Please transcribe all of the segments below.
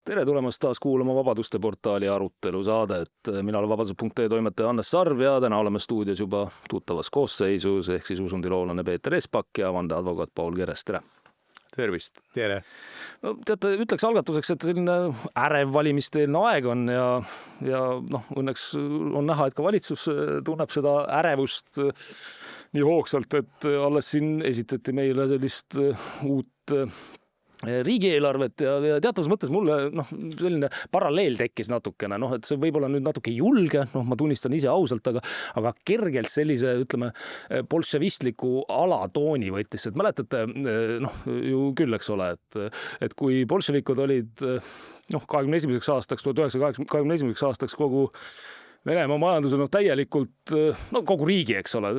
Tere tulemast taas kuulama Vabaduste portaali arutelu saadet. Mina olen Vabadus.ee toimetaja Hannes Sarv ja täna oleme stuudios juba tuttavas koosseisus ehk siis usundiloolane Peeter Espak ja vandeadvokaat Paul Keres. Tere! Tervist! Tere! No, teate, ütleks algatuseks, et selline ärev valimisteelne aeg on ja õnneks on näha, et ka valitsus tunneb seda ärevust nii hoogsalt, et alles siin esitati meile sellist uut riigieelarvet ja teatavas mõttes mulle selline paralleel tekkis natukene, et see võib-olla nüüd natuke julge, ma tunnistan ise ausalt, aga kergelt sellise, ütleme, bolševistliku alatooni võttis, et mäletate, ju küll, eks ole, et kui bolševikud olid 21. aastaks, 1921. aastaks kogu Venemaa majanduse täielikult, kogu riigi, eks ole,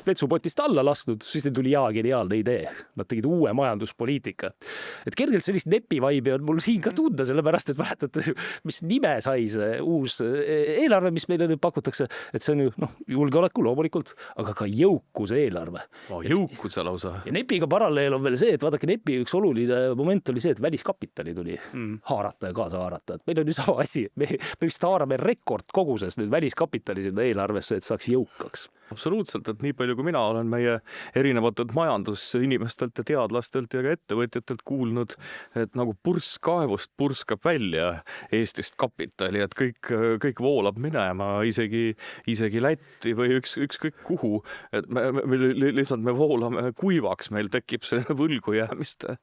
vetsupotist alla lastud, siis tuli geniaalne idee. Nad tegid uue majanduspoliitika. Et kergelt sellist nepivaibi on mul siin ka tunda, sellepärast, et mäletate, mis nime sai see uus eelarve, mis meile nüüd pakutakse, et see on ju julgeoleku loomulikult, aga ka jõukuse eelarve. Jõukuse lausa. Ja nepiga paralleel on veel see, et vaadake, nepi üks oluline moment oli see, et väliskapitali tuli haarata ja kaasa haarata. Et meil on ju sama asi, me vist haarame rekordkoguses nüüd väliskapitali sinna eelarvesse, et saaks jõukaks. Absoluutselt, et nii palju kui mina olen meie erinevatelt majandusinimestelt ja teadlastelt ja ka ettevõtjatelt kuulnud, et nagu purskkaevust purskab välja Eestist kapitali, et kõik voolab minema, isegi Lätti või ükskõik kuhu, et lihtsalt me voolame kuivaks, meil tekib selline võlgu jäämiste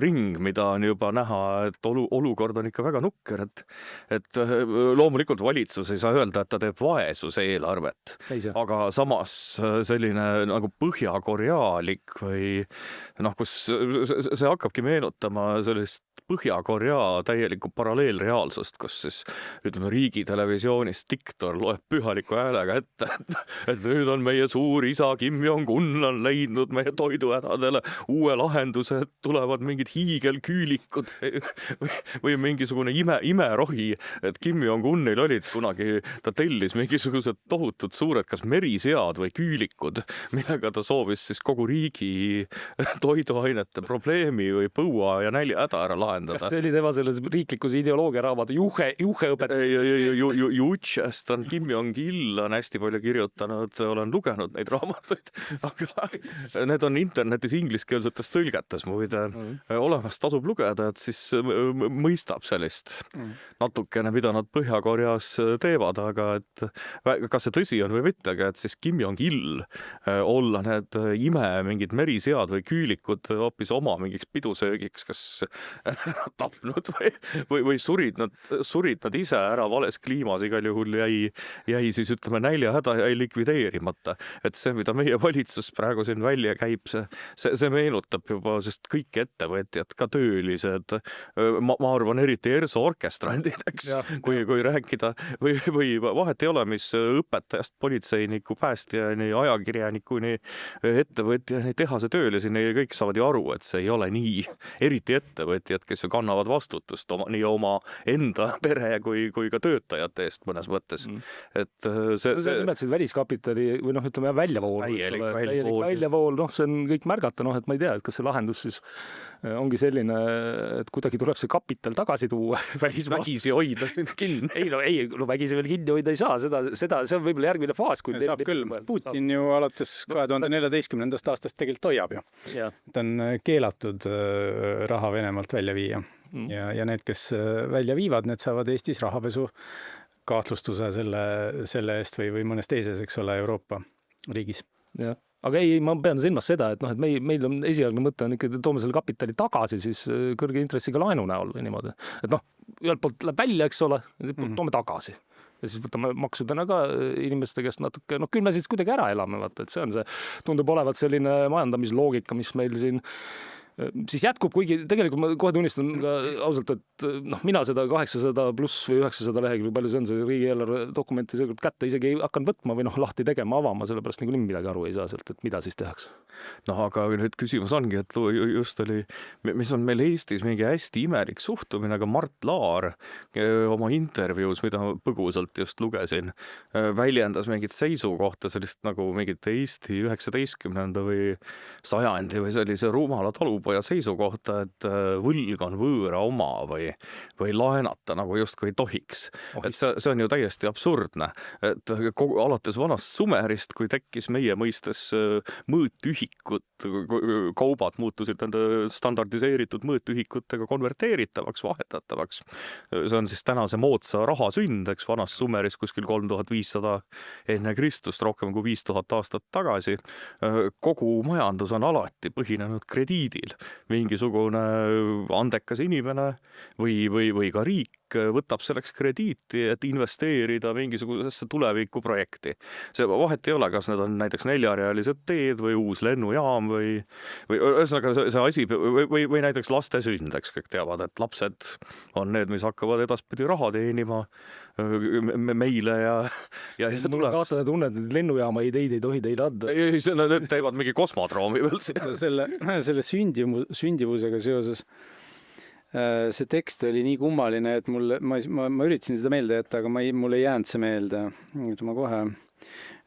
ring, mida on juba näha, et olukord on ikka väga nukker, et loomulikult valitsus ei saa öelda, et ta teeb vaesuse eelarvet, aga sama selline nagu põhjakorealik või kus see hakkabki meenutama sellist Põhja-Korea täielikku paralleelreaalsust, kus siis ütleme riigitelevisioonis diktor loeb pühaliku häälega ette, et nüüd on meie suur isa Kim Jong-un on leidnud meie toiduhädadele uue lahenduse, et tulevad mingid hiigelküülikud või mingisugune imerohi, et Kim Jong-unil olid kunagi, ta tellis mingisugused tohutud suured kas merisead või küülikud, millega ta soovis siis kogu riigi toiduainete probleemi või põua ja näljahäda ära lahendada. Kas see oli tema selles riiklikus ideoloogiaraamatu juheõpet? Jutšest on Kim Jong-il on hästi palju kirjutanud, olen lugenud neid raamatuid, aga need on internetis ingliskeelsetes tõlgetes muide olemas, tasub lugeda, et siis mõistab sellist natukene, mida nad Põhja-Koreas teevad, aga et kas see tõsi on või mitte, et siis Kim Jong-il olla need mingid merisead või küülikud hoopis oma mingiks pidusöögiks, kas tapnud või surid nad ise ära vales kliimas, igal juhul jäi siis ütleme näljahäda jäi likvideerimata. Et see, mida meie valitsus praegu siin välja käib, see meenutab juba, sest kõik ettevõtjad, ka töölised, ma arvan eriti ERSO orkestrandid, eks, kui rääkida või vahet ei ole, mis õpetajast politseiniku, päästjani, ajakirjanikuni, ettevõtjani, tehase tööliseni, kõik saavad ju aru, et see ei ole nii. Eriti ettevõtjad, kes ju kannavad vastutust nii oma enda pere kui ka töötajate eest mõnes mõttes. Et see nimetasid väliskapitali või ütleme väljavool. Väljavool, see on kõik märgata, et ma ei tea, et kas see lahendus siis ongi selline, et kuidagi tuleb see kapital tagasi tuua vägisi hoida sinna kinni. Vägisi veel kinni hoida ei saa, see on võib-olla järgmine faas. Saab küll, Putin ju alates 2014. aastast tegelikult hoiab ju. Ta on keelatud raha Venemaalt välja viia ja need, kes välja viivad, need saavad Eestis rahapesu kahtlustuse selle eest või mõnes teises, eks ole, Euroopa riigis. Jah. Aga ma pean silmas seda, et meil on esialgne mõte on ikka, toome selle kapitali tagasi siis kõrge intressiga laenu näol või niimoodi. Et ühelt poolt läheb välja, eks ole, toome tagasi. Ja siis võtame maksudena ka inimeste käest natuke, küll me siis kuidagi ära elame, vaata, et see on see, tundub olevat selline majandamisloogika, mis meil siin siis jätkub, kuigi tegelikult ma kohe tunnistan ka ausalt, et mina seda 800 pluss või 900 lehekülge, palju see on see riigieelarve dokumenti seekord kätte isegi ei hakanud võtma või lahti tegema, avama, sellepärast nagu midagi aru ei saa sealt, et mida siis tehakse. Aga nüüd küsimus ongi, et just oli, mis on meil Eestis mingi hästi imelik suhtumine, aga Mart Laar oma intervjuus, mida põgusalt just lugesin, väljendas mingit seisukohta sellist nagu mingit Eesti 19. või sajandi või sellise rumala talu talpoja seisukohta, et võlg on võõra oma või laenata nagu justkui ei tohiks. Et see on ju täiesti absurdne, et alates vanast Sumerist, kui tekkis meie mõistes mõõtühikud, kaubad muutusid nende standardiseeritud mõõtühikutega konverteeritavaks, vahetatavaks. See on siis tänase moodsa raha sünd, eks, vanas Sumeris kuskil 3500 enne Kristust, rohkem kui 5000 aastat tagasi. Kogu majandus on alati põhinenud krediidil. Mingisugune andekas inimene või ka riik võtab selleks krediiti, et investeerida mingisugusesse tulevikuprojekti. See vahet ei ole, kas need on näiteks 4-realised teed või uus lennujaam või ühesõnaga see asi või näiteks laste sünd, eks kõik teavad, et lapsed on need, mis hakkavad edaspidi raha teenima meile ja mul kaastada tunne, et lennujaama ideid ei tohi teile anda. Ei, need teevad mingi kosmodroomi veel siin. Selle sündivusega seoses see tekst oli nii kummaline, et ma üritasin seda meelde jätta, aga mul ei jäänud see meelde. Ma kohe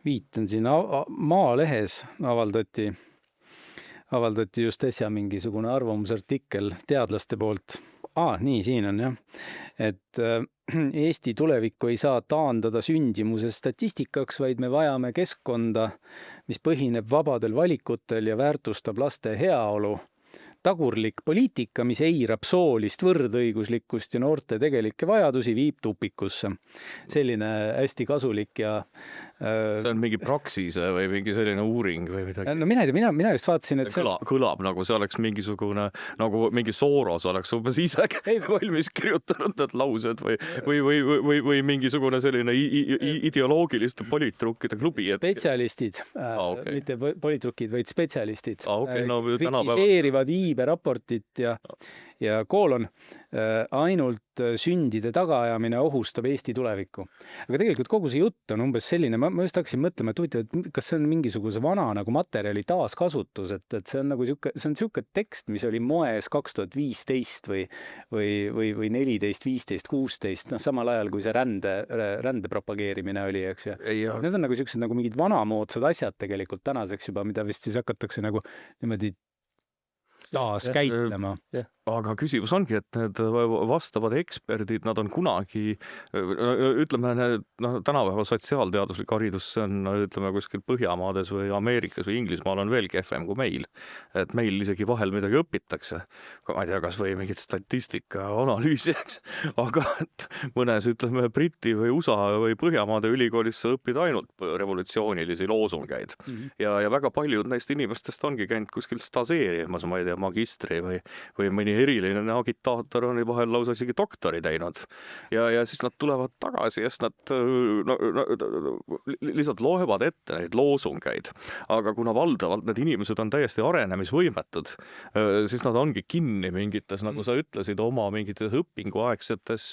viitan siin. Maalehes avaldati just äsja mingisugune arvamusartikkel teadlaste poolt. Nii, siin on jah. Et Eesti tulevikku ei saa taandada sündimuse statistikaks, vaid me vajame keskkonda, mis põhineb vabadel valikutel ja väärtustab laste heaolu. Tagurlik poliitika, mis eirab soolist võrdõiguslikkust ja noorte tegelikke vajadusi, viib tupikusse. Selline hästi kasulik ja see on mingi Praxise või mingi selline uuring või midagi. No mina just vaatasin, et see kõlab nagu see oleks mingisugune, nagu mingi Soros oleks umbes ise valmis kirjutanud need laused või mingisugune selline ideoloogiliste poliitrukide klubi. Spetsialistid, mitte poliitrukid, vaid spetsialistid. Kritiseerivad raportit ja koolon ainult sündide tagaajamine ohustab Eesti tulevikku. Aga tegelikult kogu see jutt on umbes selline, ma just hakkasin mõtlema, et huvitav, et kas see on mingisuguse vana nagu materjali taaskasutus, et see on nagu siuke tekst, mis oli moes 2015 või 14, 15, 16, samal ajal kui see rände propageerimine oli, eks ja. Need on nagu siuksed nagu mingid vanamoodsad asjad tegelikult tänaseks juba, mida vist siis hakatakse nagu niimoodi taas käitlema. Aga küsimus ongi, et need vastavad eksperdid, nad on kunagi, ütleme, tänapäeval sotsiaalteaduslik haridus, see on, ütleme, kuskil Põhjamaades või Ameerikas või Inglismaal on veel kehvem kui meil. Et meil isegi vahel midagi õpitakse. Ma ei tea, kas või mingit statistika analüüsi, eks. Aga et mõnes, ütleme, Briti või USA või Põhjamaade ülikoolis sa õpid ainult revolutsioonilisi loosungeid. Ja väga paljud neist inimestest ongi käinud kuskil staseerimas, ma ei tea, magistri või mõni eriline agitaator on vahel lausa isegi doktori teinud. Ja siis nad tulevad tagasi ja siis nad lihtsalt loevad ette neid loosungeid. Aga kuna valdavalt need inimesed on täiesti arenemisvõimetud, siis nad ongi kinni mingites, nagu sa ütlesid, oma mingites õpinguaegsetes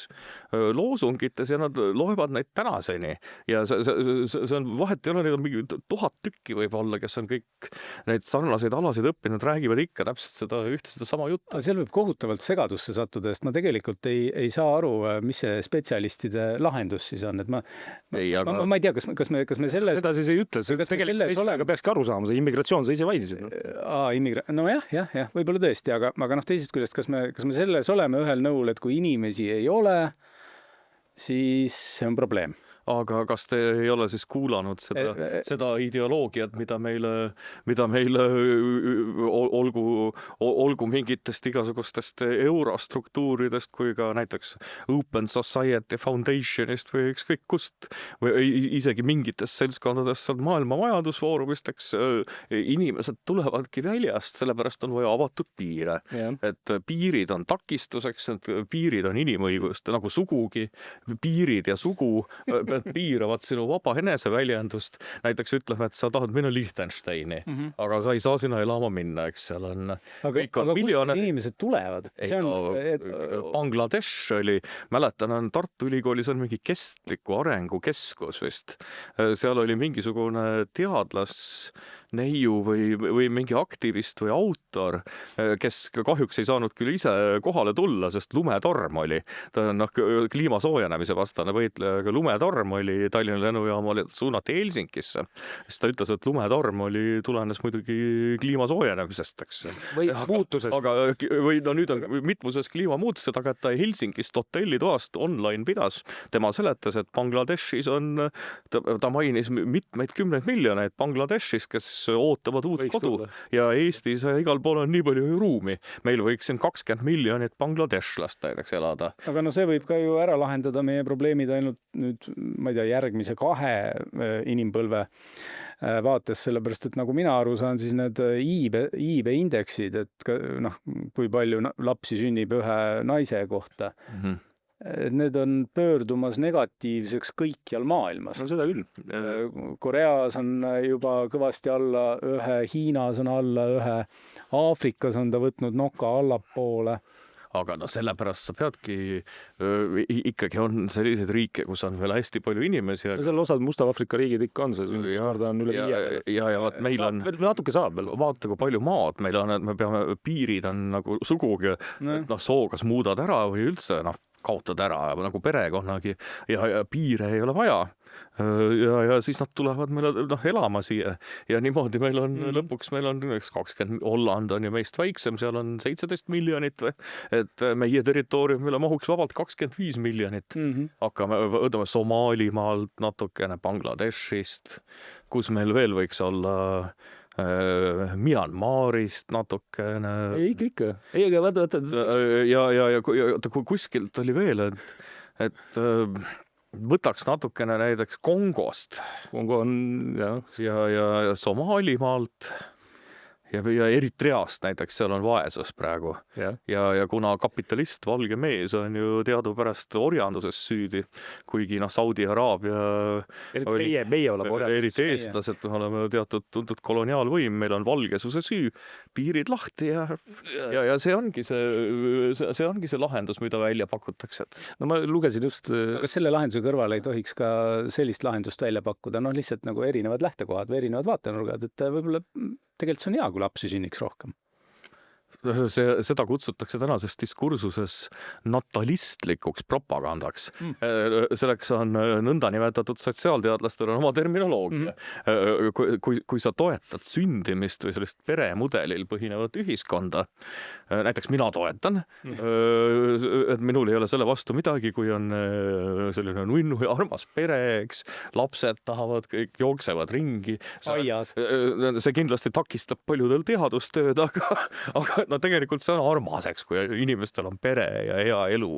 loosungites ja nad loevad neid tänaseni. Ja see on vahet ei ole, neid on mingi 1000 tükki võib-olla, kes on kõik neid sarnaseid alasid õppinud, räägivad ikka täpselt seda sama juttu. Seal võib kohutavalt segadusse sattuda, sest ma tegelikult ei saa aru, mis see spetsialistide lahendus siis on. Et ma ei tea, kas me selles... Seda siis ei ütle, tegelikult peakski aru saama, see immigratsioon, sa ise vaidlisid. No jah, võib-olla tõesti, aga teisest küljest, kas me selles oleme ühel nõul, et kui inimesi ei ole, siis see on probleem. Aga kas te ei ole siis kuulanud seda ideoloogiat, mida meile olgu mingitest igasugustest eurostruktuuridest kui ka näiteks Open Society Foundationist või ükskõik kust või isegi mingitest seltskondadest sealt maailma majandusfoorumist, eks inimesed tulevadki väljast, sellepärast on vaja avatud piire. Et piirid on takistuseks, et piirid on inimõiguste nagu sugugi, piirid ja sugu piiravad sinu vaba eneseväljendust. Näiteks ütleme, et sa tahad minna Liechtensteini, aga sa ei saa sinna elama minna, eks seal on... Aga kust inimesed tulevad? Bangladesh oli, mäletan, Tartu Ülikoolis on mingi kestliku arengu keskus vist. Seal oli mingisugune neiu või mingi aktivist või autor, kes kahjuks ei saanud küll ise kohale tulla, sest lumetorm oli. Ta on kliima soojenemise vastane võitleja, aga lumetorm oli Tallinna lennujaamal, suunati Helsingisse. Siis ta ütles, et lumetorm tulenes muidugi kliima soojenemisest, eks. Või muutusest. Või nüüd on mitmuses kliimamuutused, aga et ta Helsingist hotellitoast online pidas. Tema seletas, et Bangladeshis on, ta mainis mitmeid kümneid miljoneid Bangladeshis, kes ootavad uut kodu ja Eestis igal pool on nii palju ruumi. Meil võiks siin 20 miljonit bangladeshlast näiteks elada. Aga no see võib ka ju ära lahendada meie probleemid ainult nüüd, ma ei tea, järgmise 2 inimpõlve vaates, sellepärast, et nagu mina aru saan, siis need iibe indeksid, et kui palju lapsi sünnib ühe naise kohta, need on pöördumas negatiivseks kõikjal maailmas. No seda küll. Koreas on juba kõvasti alla 1, Hiinas on alla 1, Aafrikas on ta võtnud noka allapoole. Aga sellepärast sa peadki, ikkagi on selliseid riike, kus on veel hästi palju inimesi. Ja seal osad Musta-Afrika riigid ikka on see sünnituskorda on üle 5. Ja vaat meil on... Natuke saab veel. Vaata, kui palju maad meil on, et me peame, piirid on nagu sugugi, et soo kas muudad ära või üldse kaotad ära nagu perekonnagi ja piire ei ole vaja. Ja siis nad tulevad meile elama siia ja niimoodi meil on lõpuks, meil on 20, Holland on ju meist väiksem, seal on 17 miljonit või, et meie territooriumile mahuks vabalt 25 miljonit. Hakkame, võtame Somaalimaalt natukene, Bangladeshist, kus meil veel võiks olla Myanmarist natukene. Ikka. Ei, aga vaata. Ja kuskilt oli veel, et võtaks natukene näiteks Kongost. Kongo on, ja Somaalimaalt ja Eritreast näiteks, seal on vaesus praegu. Ja kuna kapitalist valge mees on ju teadupärast orjanduses süüdi, kuigi Saudi Araabia meie oleme orjanduses. Eriti eestlased, me oleme teatud tuntud koloniaalvõim, meil on valgesuse süü, piirid lahti ja see ongi see lahendus, mida välja pakutakse. No ma lugesin just... Aga selle lahenduse kõrval ei tohiks ka sellist lahendust välja pakkuda, lihtsalt nagu erinevad lähtekohad või erinevad vaatenurgad, et võib-olla tegelikult see on hea, kui lapsi sünniks rohkem. Seda kutsutakse tänases diskursuses natalistlikuks propagandaks. Selleks on nõndanimetatud sotsiaalteadlastel on oma terminoloogia. Kui sa toetad sündimist või sellist peremudelil põhinevat ühiskonda, näiteks mina toetan, et minul ei ole selle vastu midagi, kui on selline nunnu ja armas pere, eks, lapsed tahavad, kõik jooksevad ringi. Aias. See kindlasti takistab paljudel teadustööd, aga tegelikult see on armas, eks, kui inimestel on pere ja hea elu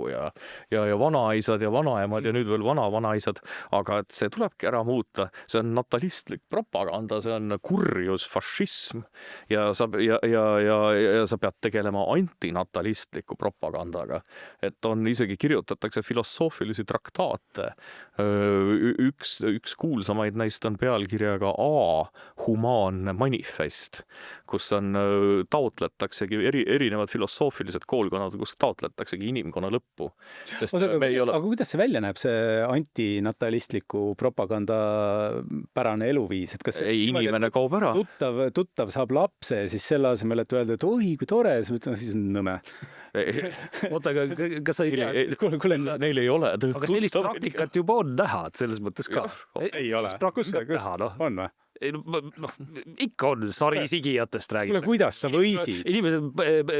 ja vanaisad ja vanaemad ja nüüd veel vanaisad, aga et see tulebki ära muuta. See on natalistlik propaganda, see on kurjus, fašism ja sa pead tegelema antinatalistliku propagandaga. Et on isegi kirjutatakse filosoofilisi traktaate. Üks kuulsamaid neist on pealkirjaga humaanne manifest, kus on taotletaksegi erinevad filosoofilised koolkonnad, kus taotletaksegi inimkonna lõppu. Aga kuidas see välja näeb, see antinatalistliku propaganda pärane eluviis? Inimene kaob ära. Tuttav saab lapse, siis selle asemel, et öelda, et oi, kui tore, siis on nõme. Oota, aga kas sa ei tea? Neil ei ole. Aga sellist praktikat juba on näha, selles mõttes ka. Ei ole. On või? Ikka on sarisigijatest räägib. Kuidas sa võisid? Inimesed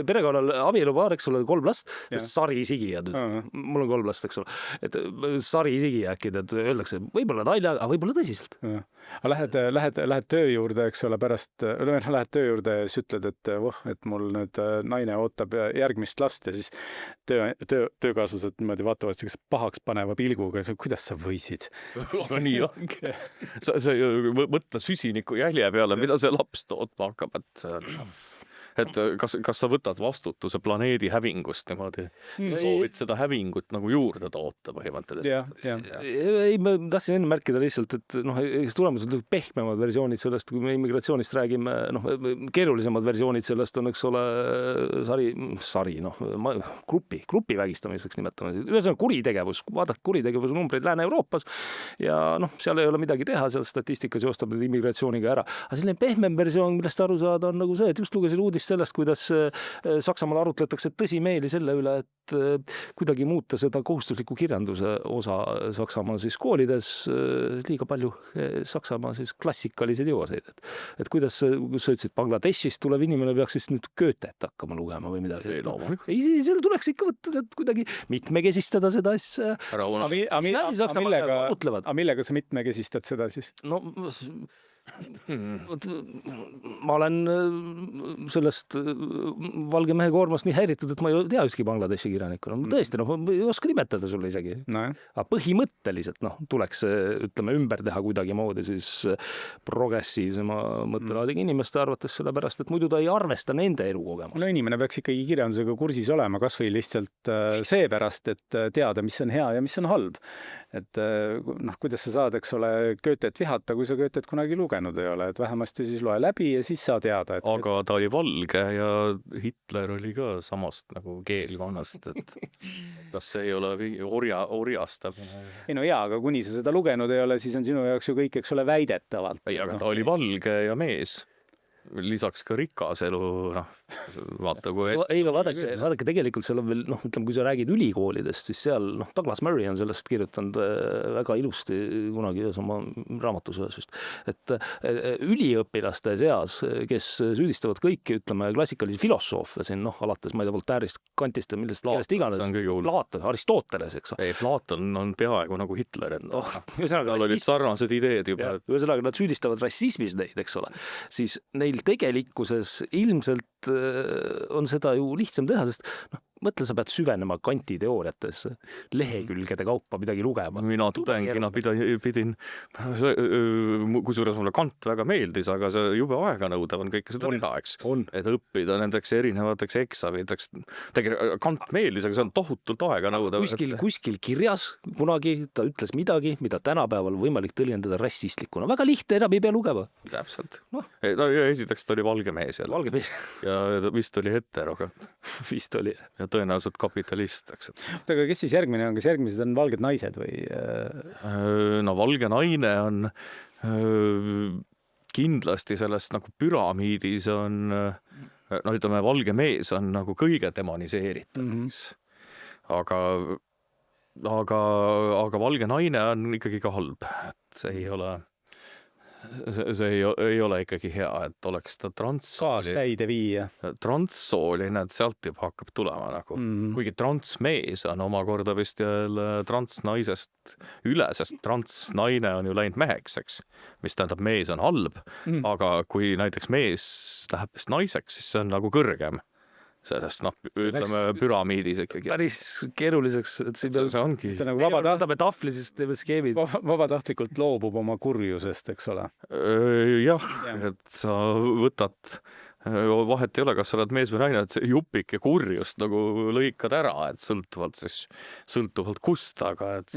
perekonnal abielupaar, eks ole, 3 last, sarisigijad. Mul on 3 last, eks ole. Et sarisigija äkki, et öeldakse, võib-olla nalja, aga võib-olla tõsiselt. Lähed töö juurde, eks ole, pärast, lähed töö juurde ja siis ütled, et mul nüüd naine ootab järgmist last ja siis töökaaslased niimoodi vaatavad sellise pahaks paneva pilguga ja kuidas sa võisid? Aga nii ongi. Sa mõtle süsiniku jälje peale, mida see laps tootma hakkab, et et kas sa võtad vastutuse planeedi hävingust niimoodi, sa soovid seda hävingut nagu juurde toota põhimõtteliselt? Ei, ma tahtsin enne märkida lihtsalt, et tulemused on pehmemad versioonid sellest, kui me immigratsioonist räägime, keerulisemad versioonid sellest on, eks ole, grupi vägistamiseks nimetame. Ühesõnaga kuritegevus, vaadake kuritegevuse numbreid Lääne-Euroopas ja seal ei ole midagi teha, seal statistikas joostab nüüd immigratsiooniga ära. Aga selline pehmem versioon, millest aru saada, on nagu see, et just lugesin uudist sellest, kuidas Saksamaal arutletakse tõsimeeli selle üle, et kuidagi muuta seda kohustusliku kirjanduse osa Saksamaa siis koolides liiga palju Saksamaa siis klassikalised jooseid. Et kuidas sa ütlesid, Bangladeshist tulev inimene peaks siis nüüd Goethet hakkama lugema või midagi. Ei, seal tuleks ikka võtta, et kuidagi mitmekesistada seda asja. Millega sa mitmekesistad seda siis? No, ma olen sellest valge mehe koormast nii häiritud, et ma ei tea ükski Bangladeshi kirjanikku. Tõesti, ma ei oska nimetada sulle isegi. Aga põhimõtteliselt tuleks, ütleme, ümber teha kuidagi moodi siis progressiivsema mõttelaadiga inimeste arvates, sellepärast, et muidu ta ei arvesta nende elukogemust. No inimene peaks ikkagi kirjandusega kursis olema, kas või lihtsalt seepärast, et teada, mis on hea ja mis on halb. Et kuidas sa saad, eks ole, Goethet vihata, kui sa Goethet kunagi lugenud ei ole, et vähemasti siis loe läbi ja siis saa teada. Aga ta oli valge ja Hitler oli ka samast nagu keelkonnast, et kas see ei ole orjastab? Ei no jaa, aga kuni sa seda lugenud ei ole, siis on sinu jaoks ju kõik, eks ole, väidetavalt. Ei, aga ta oli valge ja mees. Lisaks ka rikas elu, vaata kui hästi. Ei, vaadake, tegelikult seal on veel, ütleme, kui sa räägid ülikoolidest, siis seal, Douglas Murray on sellest kirjutanud väga ilusti kunagi ühes oma raamatus ühes, et üliõpilaste seas, kes süüdistavad kõiki, ütleme, klassikalisi filosoofe siin, alates, ma ei tea, Voltaire'ist, Kantist ja millest iganes, Platon, Aristoteles, eks. Ei, Platon on peaaegu nagu Hitler, et tal olid sarnased ideed juba. Ühesõnaga, nad süüdistavad rassismis neid, eks ole, siis neil tegelikkuses ilmselt on seda ju lihtsam teha, sest mõtle, sa pead süvenema Kanti teooriates, lehekülgede kaupa midagi lugema. Mina tudengina pidin, kusjuures mulle Kant väga meeldis, aga see jube aega nõudav on kõike seda teha, eks. Et õppida nendeks erinevateks eksamiteks. Kant meeldis, aga see on tohutult aega nõudav. Kuskil kirjas kunagi ta ütles midagi, mida tänapäeval võimalik tõlgendada rassistlikuna. Väga lihtne, enam ei pea lugema. Täpselt. Esiteks ta oli valge mees jälle. Valge mees. Ja vist oli hetero. Vist oli. Ja tõenäoliselt kapitalist, eks. Aga kes siis järgmine on? Kas järgmised on valged naised või? No valge naine on kindlasti sellest nagu püramiidis on, ütleme, valge mees on nagu kõige demoniseeritud. Aga valge naine on ikkagi ka halb, et see ei ole ikkagi hea, et oleks ta kaastäide viia. Transsooline, et sealt juba hakkab tulema nagu. Kuigi transmees on omakorda vist jälle transnaisest üle, sest transnaine on ju läinud meheks, eks. Mis tähendab, mees on halb, aga kui näiteks mees läheb vist naiseks, siis see on nagu kõrgem. Sellest, ütleme, püramiidis ikkagi. Päris keeruliseks, et see ongi. Vabatahtlikult loobub oma kurjusest, eks ole. Jah, et sa võtad, vahet ei ole, kas sa oled mees või naine, et see jupik ja kurjust nagu lõikad ära, et sõltuvalt kust, aga et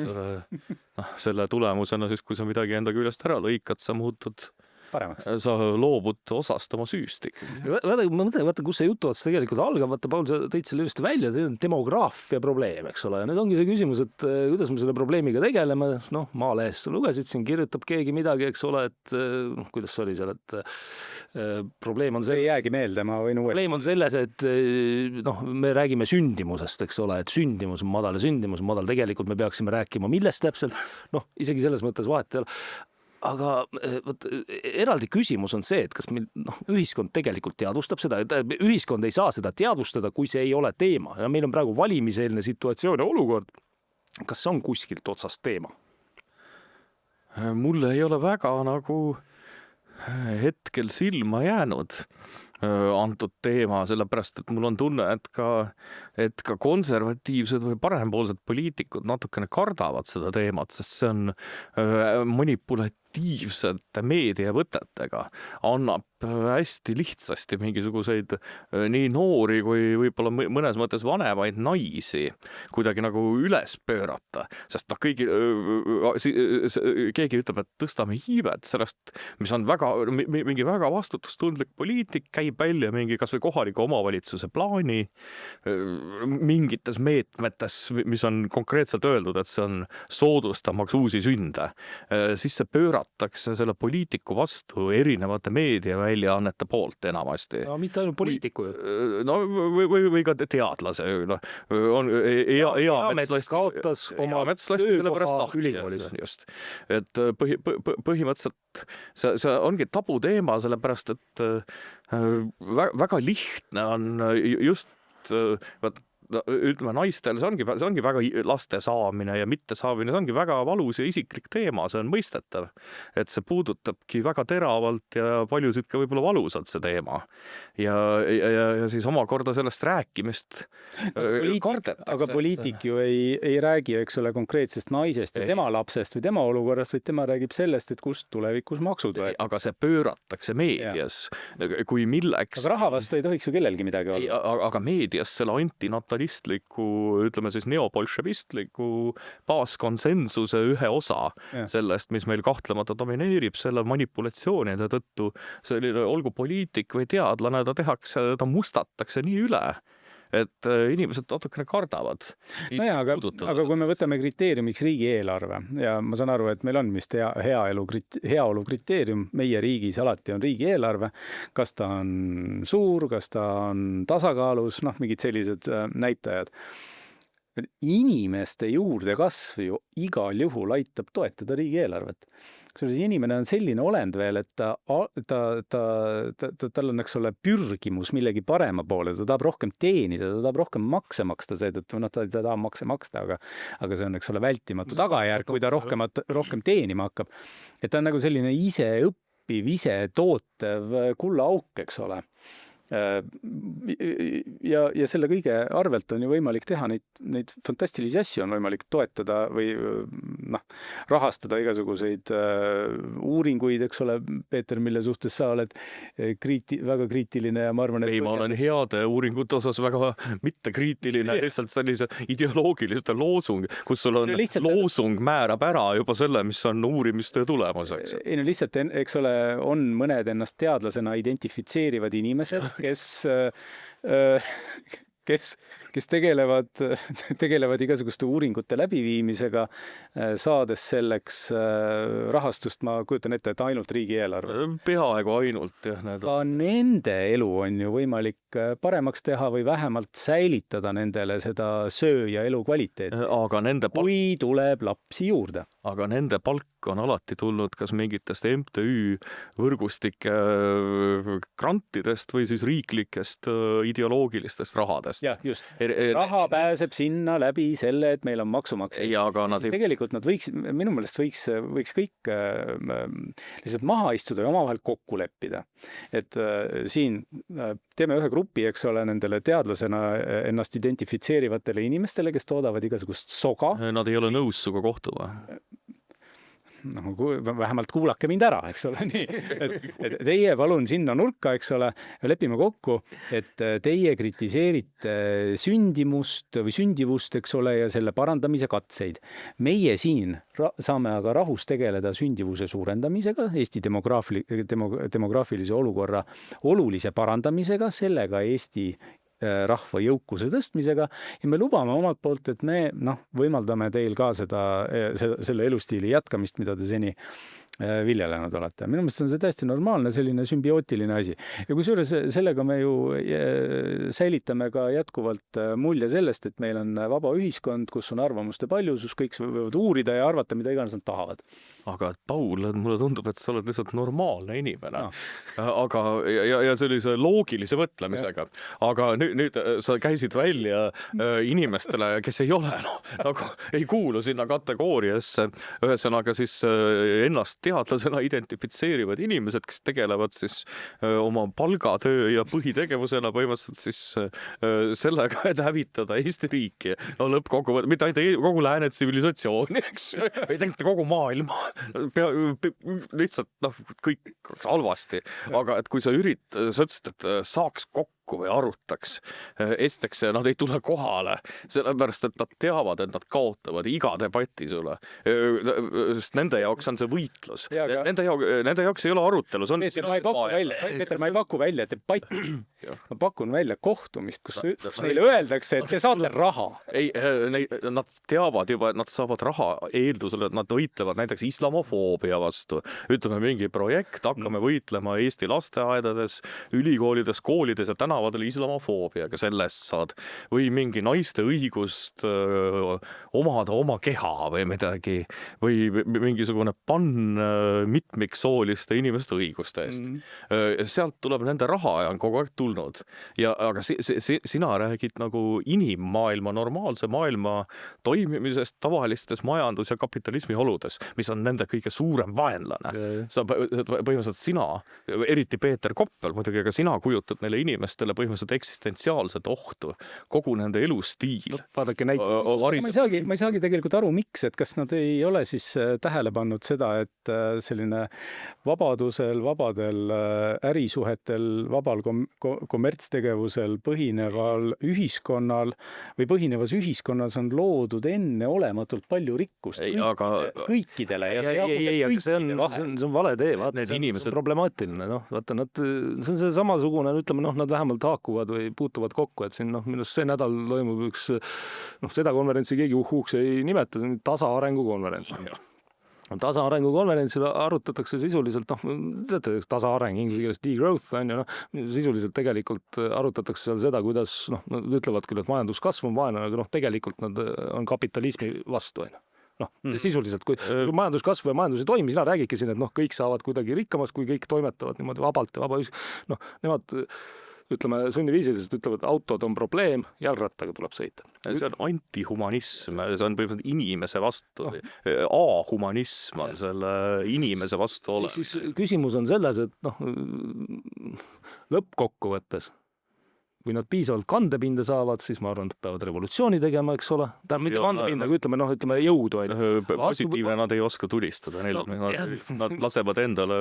selle tulemusena siis, kui sa midagi enda küljest ära lõikad, sa muutud paremaks. Sa loobud osast oma süüst ikkagi. Vaata, kus see jutuots tegelikult algab, vaata, Paul, sa tõid selle just välja, see on demograafia probleem, eks ole. Ja nüüd ongi see küsimus, et kuidas me selle probleemiga tegeleme, Maalehes sa lugesid, siin kirjutab keegi midagi, eks ole, et kuidas see oli seal, et probleem on selles. Ei jäägi meelde, ma võin uuesti. Probleem on selles, et me räägime sündimusest, eks ole, et sündimus on madal ja sündimus on madal. Tegelikult me peaksime rääkima, millest täpselt, isegi selles mõttes vahet ei ole. Aga eraldi küsimus on see, et kas meil ühiskond tegelikult teadvustab seda, et ühiskond ei saa seda teadvustada, kui see ei ole teema. Ja meil on praegu valimiseelne situatsioon ja olukord. Kas see on kuskilt otsast teema? Mulle ei ole väga nagu hetkel silma jäänud antud teema, sellepärast, et mul on tunne, et ka konservatiivsed või parempoolsed poliitikud natukene kardavad seda teemat, sest see on manipulatiivne alternatiivsete meediavõtetega annab hästi lihtsasti mingisuguseid nii noori kui võib-olla mõnes mõttes vanemaid naisi kuidagi nagu üles pöörata, sest keegi ütleb, et tõstame iivet sellest, mis on mingi väga vastutustundlik poliitik, käib välja mingi kas või kohaliku omavalitsuse plaani mingites meetmetes, mis on konkreetselt öeldud, et see on soodustamaks uusi sünde, siis see pööratakse selle poliitiku vastu erinevate meediaväljaannete poolt enamasti. No mitte ainult poliitiku. No või ka teadlase. No, on Eamets kaotas oma töökoha ülikoolis. Just. Et põhimõtteliselt see ongi tabuteema, sellepärast, et väga lihtne on just ütleme naistel, see ongi väga laste saamine ja mitte saamine, see ongi väga valus ja isiklik teema, see on mõistetav, et see puudutabki väga teravalt ja paljusid ka võib-olla valusalt see teema ja siis omakorda sellest rääkimist kardetakse. Aga poliitik ju ei räägi, eks ole, konkreetsest naisest ja tema lapsest või tema olukorrast, vaid tema räägib sellest, et kust tulevikus maksud võetakse. Aga see pööratakse meedias, kui milleks. Aga raha vastu ei tohiks ju kellelgi midagi olla. Aga meedias selle ütleme siis neobolševistliku baaskonsensuse ühe osa sellest, mis meil kahtlemata domineerib selle manipulatsioonide tõttu, selline olgu poliitik või teadlane, ta mustatakse nii üle, et inimesed natukene kardavad. Aga kui me võtame kriteeriumiks riigieelarve ja ma saan aru, et meil on vist heaolu kriteerium, meie riigis alati on riigieelarve, kas ta on suur, kas ta on tasakaalus, mingid sellised näitajad. Inimeste juurde kasv ju igal juhul aitab toetada riigieelarvet. Inimene on selline olend veel, et tal on, eks ole, pürgimus millegi parema poole, ta tahab rohkem teenida, ta tahab rohkem makse maksta seetõttu, ta ei taha makse maksta, aga see on, eks ole, vältimatu tagajärg, kui ta rohkem teenima hakkab. Et ta on nagu selline ise õppiv, ise tootev kullaauk, eks ole. Ja selle kõige arvelt on ju võimalik teha neid fantastilisi asju, on võimalik toetada või rahastada igasuguseid uuringuid, eks ole, Peeter, mille suhtes sa oled väga kriitiline ja ma arvan, et ma olen heade uuringute osas väga mittekriitiline, lihtsalt sellise ideoloogiliste loosung, kus sul on loosung määrab ära juba selle, mis on uurimistöö tulemuseks. Ei no lihtsalt, eks ole, on mõned ennast teadlasena identifitseerivad inimesed, kes tegelevad igasuguste uuringute läbiviimisega, saades selleks rahastust, ma kujutan ette, et ainult riigieelarves. Peaaegu ainult, jah. Ka nende elu on ju võimalik paremaks teha või vähemalt säilitada nendele seda söö ja elu kvaliteeti. Kui tuleb lapsi juurde. Aga nende palk on alati tulnud kas mingitest MTÜ võrgustike grantidest või siis riiklikest ideoloogilistest rahadest. Jah, just. Raha pääseb sinna läbi selle, et meil on maksumaksja. Tegelikult nad minu meelest võiks kõik lihtsalt maha istuda ja omavahel kokku leppida. Et siin teeme ühe grupi, eks ole, nendele teadlasena ennast identifitseerivatele inimestele, kes toodavad igasugust soga. Nad ei ole nõus suga kohtuma. Vähemalt kuulake mind ära, eks ole, nii. Et teie palun sinna nurka, eks ole, lepime kokku, et teie kritiseerite sündimust või sündivust, eks ole, ja selle parandamise katseid. Meie siin saame aga rahus tegeleda sündivuse suurendamisega, Eesti demograafilise olukorra olulise parandamisega, sellega Eesti rahva jõukuse tõstmisega ja me lubame omalt poolt, et me võimaldame teil ka selle elustiili jätkamist, mida te seni viljelenud olete. Minu meelest on see täiesti normaalne, selline sümbiootiline asi. Ja kusjuures sellega me ju säilitame ka jätkuvalt mulje sellest, et meil on vaba ühiskond, kus on arvamuste paljusus, kõik võivad uurida ja arvata, mida iganes nad tahavad. Aga Paul, mulle tundub, et sa oled lihtsalt normaalne inimene. Aga, ja sellise loogilise mõtlemisega. Aga nüüd sa käisid välja inimestele, kes ei ole nagu ei kuulu sinna kategooriasse, ühesõnaga siis ennast teadlasena identifitseerivad inimesed, kes tegelevad siis oma palgatöö ja põhitegevusena põhimõtteliselt siis sellega, et hävitada Eesti riiki. No lõppkokkuvõttes, mitte ainult kogu lääne tsivilisatsiooni, eks, ei tegelikult kogu maailma. Lihtsalt kõik halvasti, aga et kui sa ütlesid, et saaks kokku või arutaks, esiteks nad ei tule kohale, sellepärast, et nad teavad, et nad kaotavad iga debati sulle. Sest nende jaoks on see võitlus. Nende jaoks ei ole arutelu. Peeter, ma ei paku välja debatti. Ma pakun välja kohtumist, kus neile öeldakse, et te saate raha. Ei, nad teavad juba, et nad saavad raha eeldusel, et nad võitlevad näiteks islamofoobia vastu. Ütleme mingi projekt, hakkame võitlema Eesti lasteaedades, ülikoolides, koolides ja tänavadel islamofoobia, aga sellest saad. Või mingi naiste õigust omada oma keha või midagi. Või mingisugune mitmiksooliste inimeste õiguste eest. Sealt tuleb nende raha ja on kogu aeg tulnud. Aga sina räägid nagu inimmaailma, normaalse maailma toimimisest tavalistes majandus- ja kapitalismi oludes, mis on nende kõige suurem vaenlane. Sa põhimõtteliselt sina, eriti Peeter Koppel, muidugi, aga sina kujutad neile inimestele põhimõtteliselt eksistentsiaalset ohtu, kogu nende elustiil. Vaadake näite. Ma ei saagi tegelikult aru, miks, et kas nad ei ole siis tähele pannud seda, et selline vabadusel, vabadel ärisuhetel, vabal kommertstegevusel põhineval ühiskonnal või põhinevas ühiskonnas on loodud enneolematult palju rikkust kõikidele ja see on vale tee, vaata, see on problemaatiline, vaata, see on see samasugune, ütleme, nad vähemalt haakuvad või puutuvad kokku, et siin, minu arust see nädal toimub üks, seda konverentsi keegi uhuks ei nimeta, tasaarengu konverents. Tasaarengu konverentsil arutatakse sisuliselt, teate, tasaareng, inglise keeles degrowth on ju, sisuliselt tegelikult arutatakse seal seda, kuidas, nad ütlevad küll, et majanduskasv on vaene, aga tegelikult nad on kapitalismi vastu, sisuliselt, kui majanduskasv ja majandus ei toimi, sina räägidki siin, et kõik saavad kuidagi rikkamast, kui kõik toimetavad niimoodi vabalt ja vaba nemad ütleme, sunniviisiliselt ütlevad, autod on probleem, jalgrattaga tuleb sõita. See on antihumanism, see on põhimõtteliselt inimese vastu. A-humanism on selle inimese vastu olev. Siis küsimus on selles, et lõppkokkuvõttes, kui nad piisavalt kandepinda saavad, siis ma arvan, et peavad revolutsiooni tegema, eks ole. Mitte kandepinda, aga ütleme jõudu. Positiivne nad ei oska tulistada. Nad lasevad endale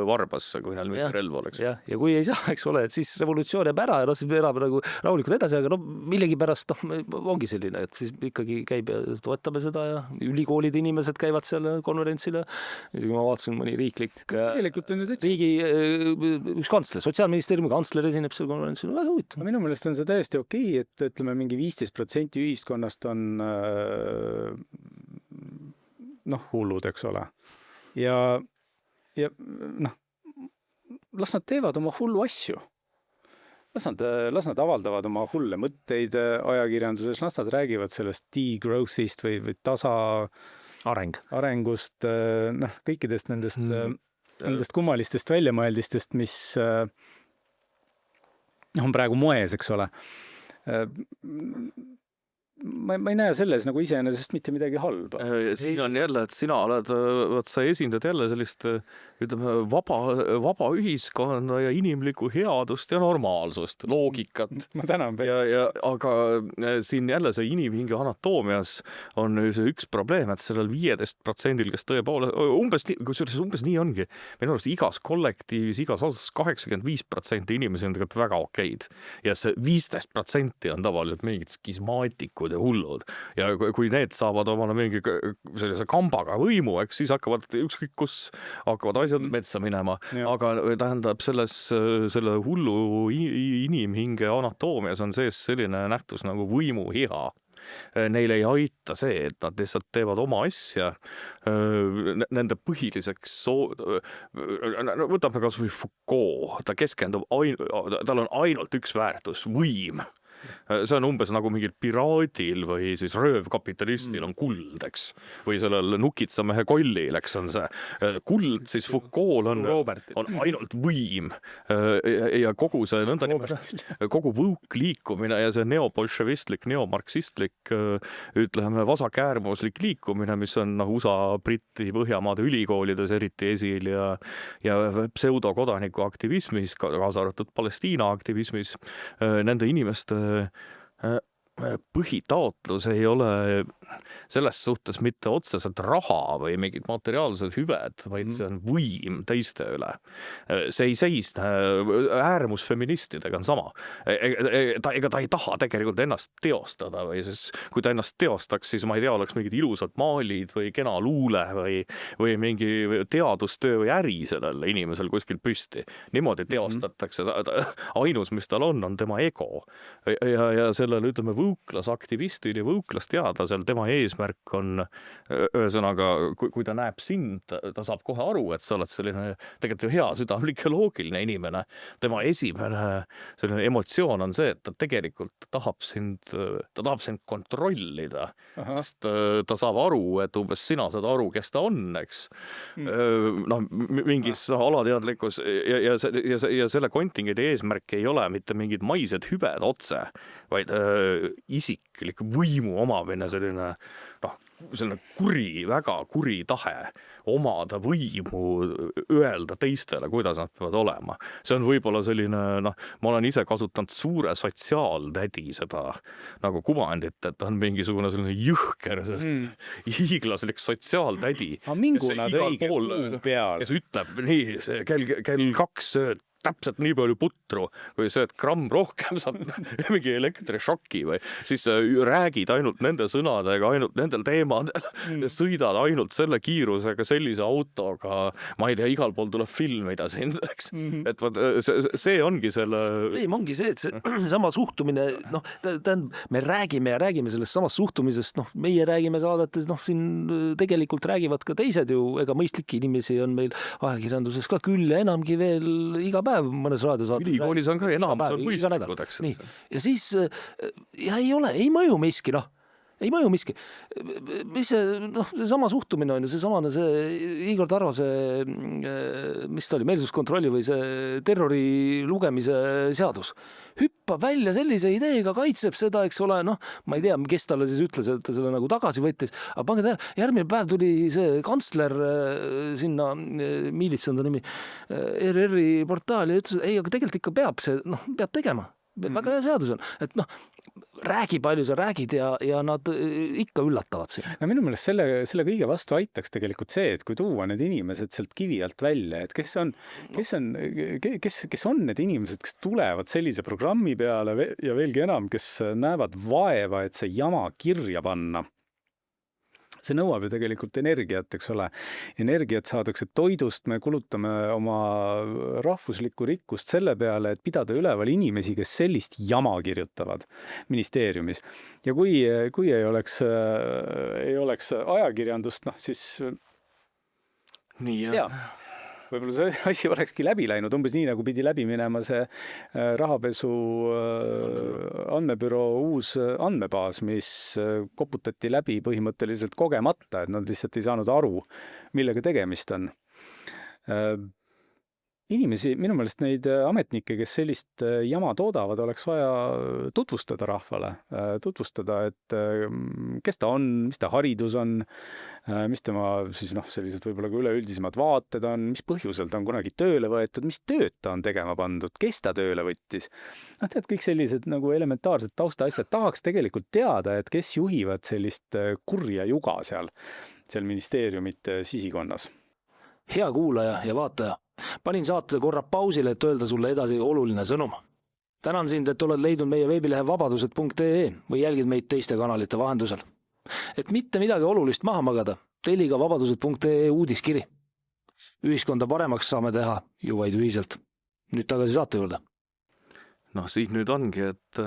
varbasse, kui neil mitte relv oleks. Ja kui ei saa, eks ole, et siis revolutsioon jääb ära ja siis elab nagu rahulikult edasi, aga millegipärast ongi selline, et siis ikkagi käib ja toetame seda ja ülikoolid inimesed käivad seal konverentsil. Kui ma vaatasin mõni riigi üks kantsler, Sotsiaalministeeriumi kantsler esineb seal konverentsil. Väga huvitav. Minu meelest on see täiesti okei, et ütleme mingi 15% ühiskonnast on hullud, eks ole. Ja las nad teevad oma hullu asju. Las nad avaldavad oma hulle mõtteid ajakirjanduses, las nad räägivad sellest degrowth'ist või arengust, kõikidest nendest kummalistest väljamõeldistest, mis on praegu moes, eks ole. Ma ei näe selles nagu iseenesest mitte midagi halba. Siin on jälle, et sa esindad jälle sellist, ütleme, vaba ühiskonda ja inimlikku headust ja normaalsust, loogikat. Ma tänan. Aga siin jälle see inimhinge anatoomias on see üks probleem, et sellel 15%, kes tõepoolest, umbes nii ongi. Minu arust igas kollektiivis, igas osas 85% inimesi on tegelikult väga okeid. Ja see 15% on tavaliselt mingid skismaatikud ja hullud. Ja kui need saavad omale mingi sellise kambaga võimu, eks siis hakkavad ükskõik kus hakkavad asjad metsa minema. Aga tähendab selle hullu inimhinge anatoomias on sees selline nähtus nagu võimuhiha. Neil ei aita see, et nad lihtsalt teevad oma asja. Nende põhiliseks võtame kas või Foucault, ta keskendub tal on ainult üks väärtus, võim. See on umbes nagu mingil piraadil või siis röövkapitalistil on kuld, eks. Või sellel nukitsamehe kollil, eks on see kuld, siis Foucault on ainult võim ja kogu see kogu woke liikumine ja see neobolševistlik, neomarksistlik, ütleme, vasakäärmuslik liikumine, mis on USA, Briti, Põhjamaade ülikoolides eriti esil ja pseudokodaniku aktivismis, kaasa arvatud Palestiina aktivismis, nende inimeste põhitaotlus ei ole selles suhtes mitte otseselt raha või mingid materiaalsed hüved, vaid see on võim teiste üle. See ei seisne, äärmusfeministidega on sama. Ega ta ei taha tegelikult ennast teostada või siis, kui ta ennast teostaks, siis ma ei tea, oleks mingid ilusad maalid või kena luule või mingi teadustöö või äri sellel inimesel kuskil püsti. Niimoodi teostatakse. Ainus, mis tal on tema ego. Ja sellel, ütleme, võuklasaktivistil ja võuklasteadlasel tema eesmärk on, ühesõnaga, kui ta näeb sind, ta saab kohe aru, et sa oled selline tegelikult ju hea südamlik ja loogiline inimene. Tema esimene selline emotsioon on see, et ta tegelikult tahab sind kontrollida, sest ta saab aru, et umbes sina saad aru, kes ta on, eks. Mingis alateadlikkus ja selle kontingendi eesmärk ei ole mitte mingid maised hüved otse, vaid isiklik võimu omamine, selline väga kuri tahe omada võimu, öelda teistele, kuidas nad peavad olema. See on võib-olla selline, ma olen ise kasutanud suure sotsiaaltädi seda nagu kuvandit, et ta on mingisugune selline jõhker, hiiglaslik sotsiaaltädi. Minguna õige kuu peal. Kes ütleb, nii, kell 2 sööd täpselt nii palju putru, kui sööd gramm rohkem, saad mingi elektrišoki või siis räägid ainult nende sõnadega, ainult nendel teemadel, sõidad ainult selle kiirusega, sellise autoga, ma ei tea, igal pool tuleb filmida sind, eks. Et see ongi selle... Ei, ongi see, et see sama suhtumine, me räägime sellest samast suhtumisest, meie räägime saadetes, siin tegelikult räägivad ka teised ju, ega mõistlikke inimesi on meil ajakirjanduses ka küll ja enamgi veel iga päev mõnes raadiosaates. Ülikoolis on ka enamus on mõistlikud, eks. Ja siis ei mõju miski, ei mõju miski. Mis see sama suhtumine on ju, see Igor Taro, mis ta oli, meelsuskontrolli või see terrori lugemise seadus. Hüppab välja sellise ideega, kaitseb seda, eks ole, ma ei tea, kes talle siis ütles, et ta selle nagu tagasi võttis, aga pange tähele, järgmine päev tuli see kantsler sinna, Miilits on ta nimi, ERR-i portaali ja ütles, ei, aga tegelikult ikka peab tegema. Väga hea seadus on, et räägi palju sa räägid ja nad ikka üllatavad siin. Minu meelest selle kõige vastu aitaks tegelikult see, et kui tuua need inimesed sealt kivi alt välja, et kes on need inimesed, kes tulevad sellise programmi peale ja veelgi enam, kes näevad vaeva, et see jama kirja panna. See nõuab ju tegelikult energiat, eks ole. Energiat saadakse toidust, me kulutame oma rahvuslikku rikkust selle peale, et pidada üleval inimesi, kes sellist jama kirjutavad ministeeriumis. Ja kui ei oleks ajakirjandust, siis nii jah. Võib-olla see asi olekski läbi läinud, umbes nii, nagu pidi läbi minema see rahapesu andmebüroo uus andmebaas, mis koputati läbi põhimõtteliselt kogemata, et nad lihtsalt ei saanud aru, millega tegemist on. Inimesi, minu meelest neid ametnikke, kes sellist jama toodavad, oleks vaja tutvustada rahvale. Tutvustada, et kes ta on, mis ta haridus on, mis tema siis sellised võib-olla ka üleüldisemad vaated on, mis põhjusel ta on kunagi tööle võetud, mis tööd ta on tegema pandud, kes ta tööle võttis. Tead, kõik sellised nagu elementaarsed taustaasjad. Tahaks tegelikult teada, et kes juhivad sellist kurja juga seal ministeeriumite sisikonnas. Hea kuulaja ja vaataja. Panin saate korra pausile, et öelda sulle edasi oluline sõnum. Tänan sind, et oled leidnud meie veebilehe vabadused.ee või jälgid meid teiste kanalite vahendusel. Et mitte midagi olulist maha magada, telli ka vabadused.ee uudiskiri. Ühiskonda paremaks saame teha ju vaid ühiselt. Nüüd tagasi saate juurde. Siin nüüd ongi, et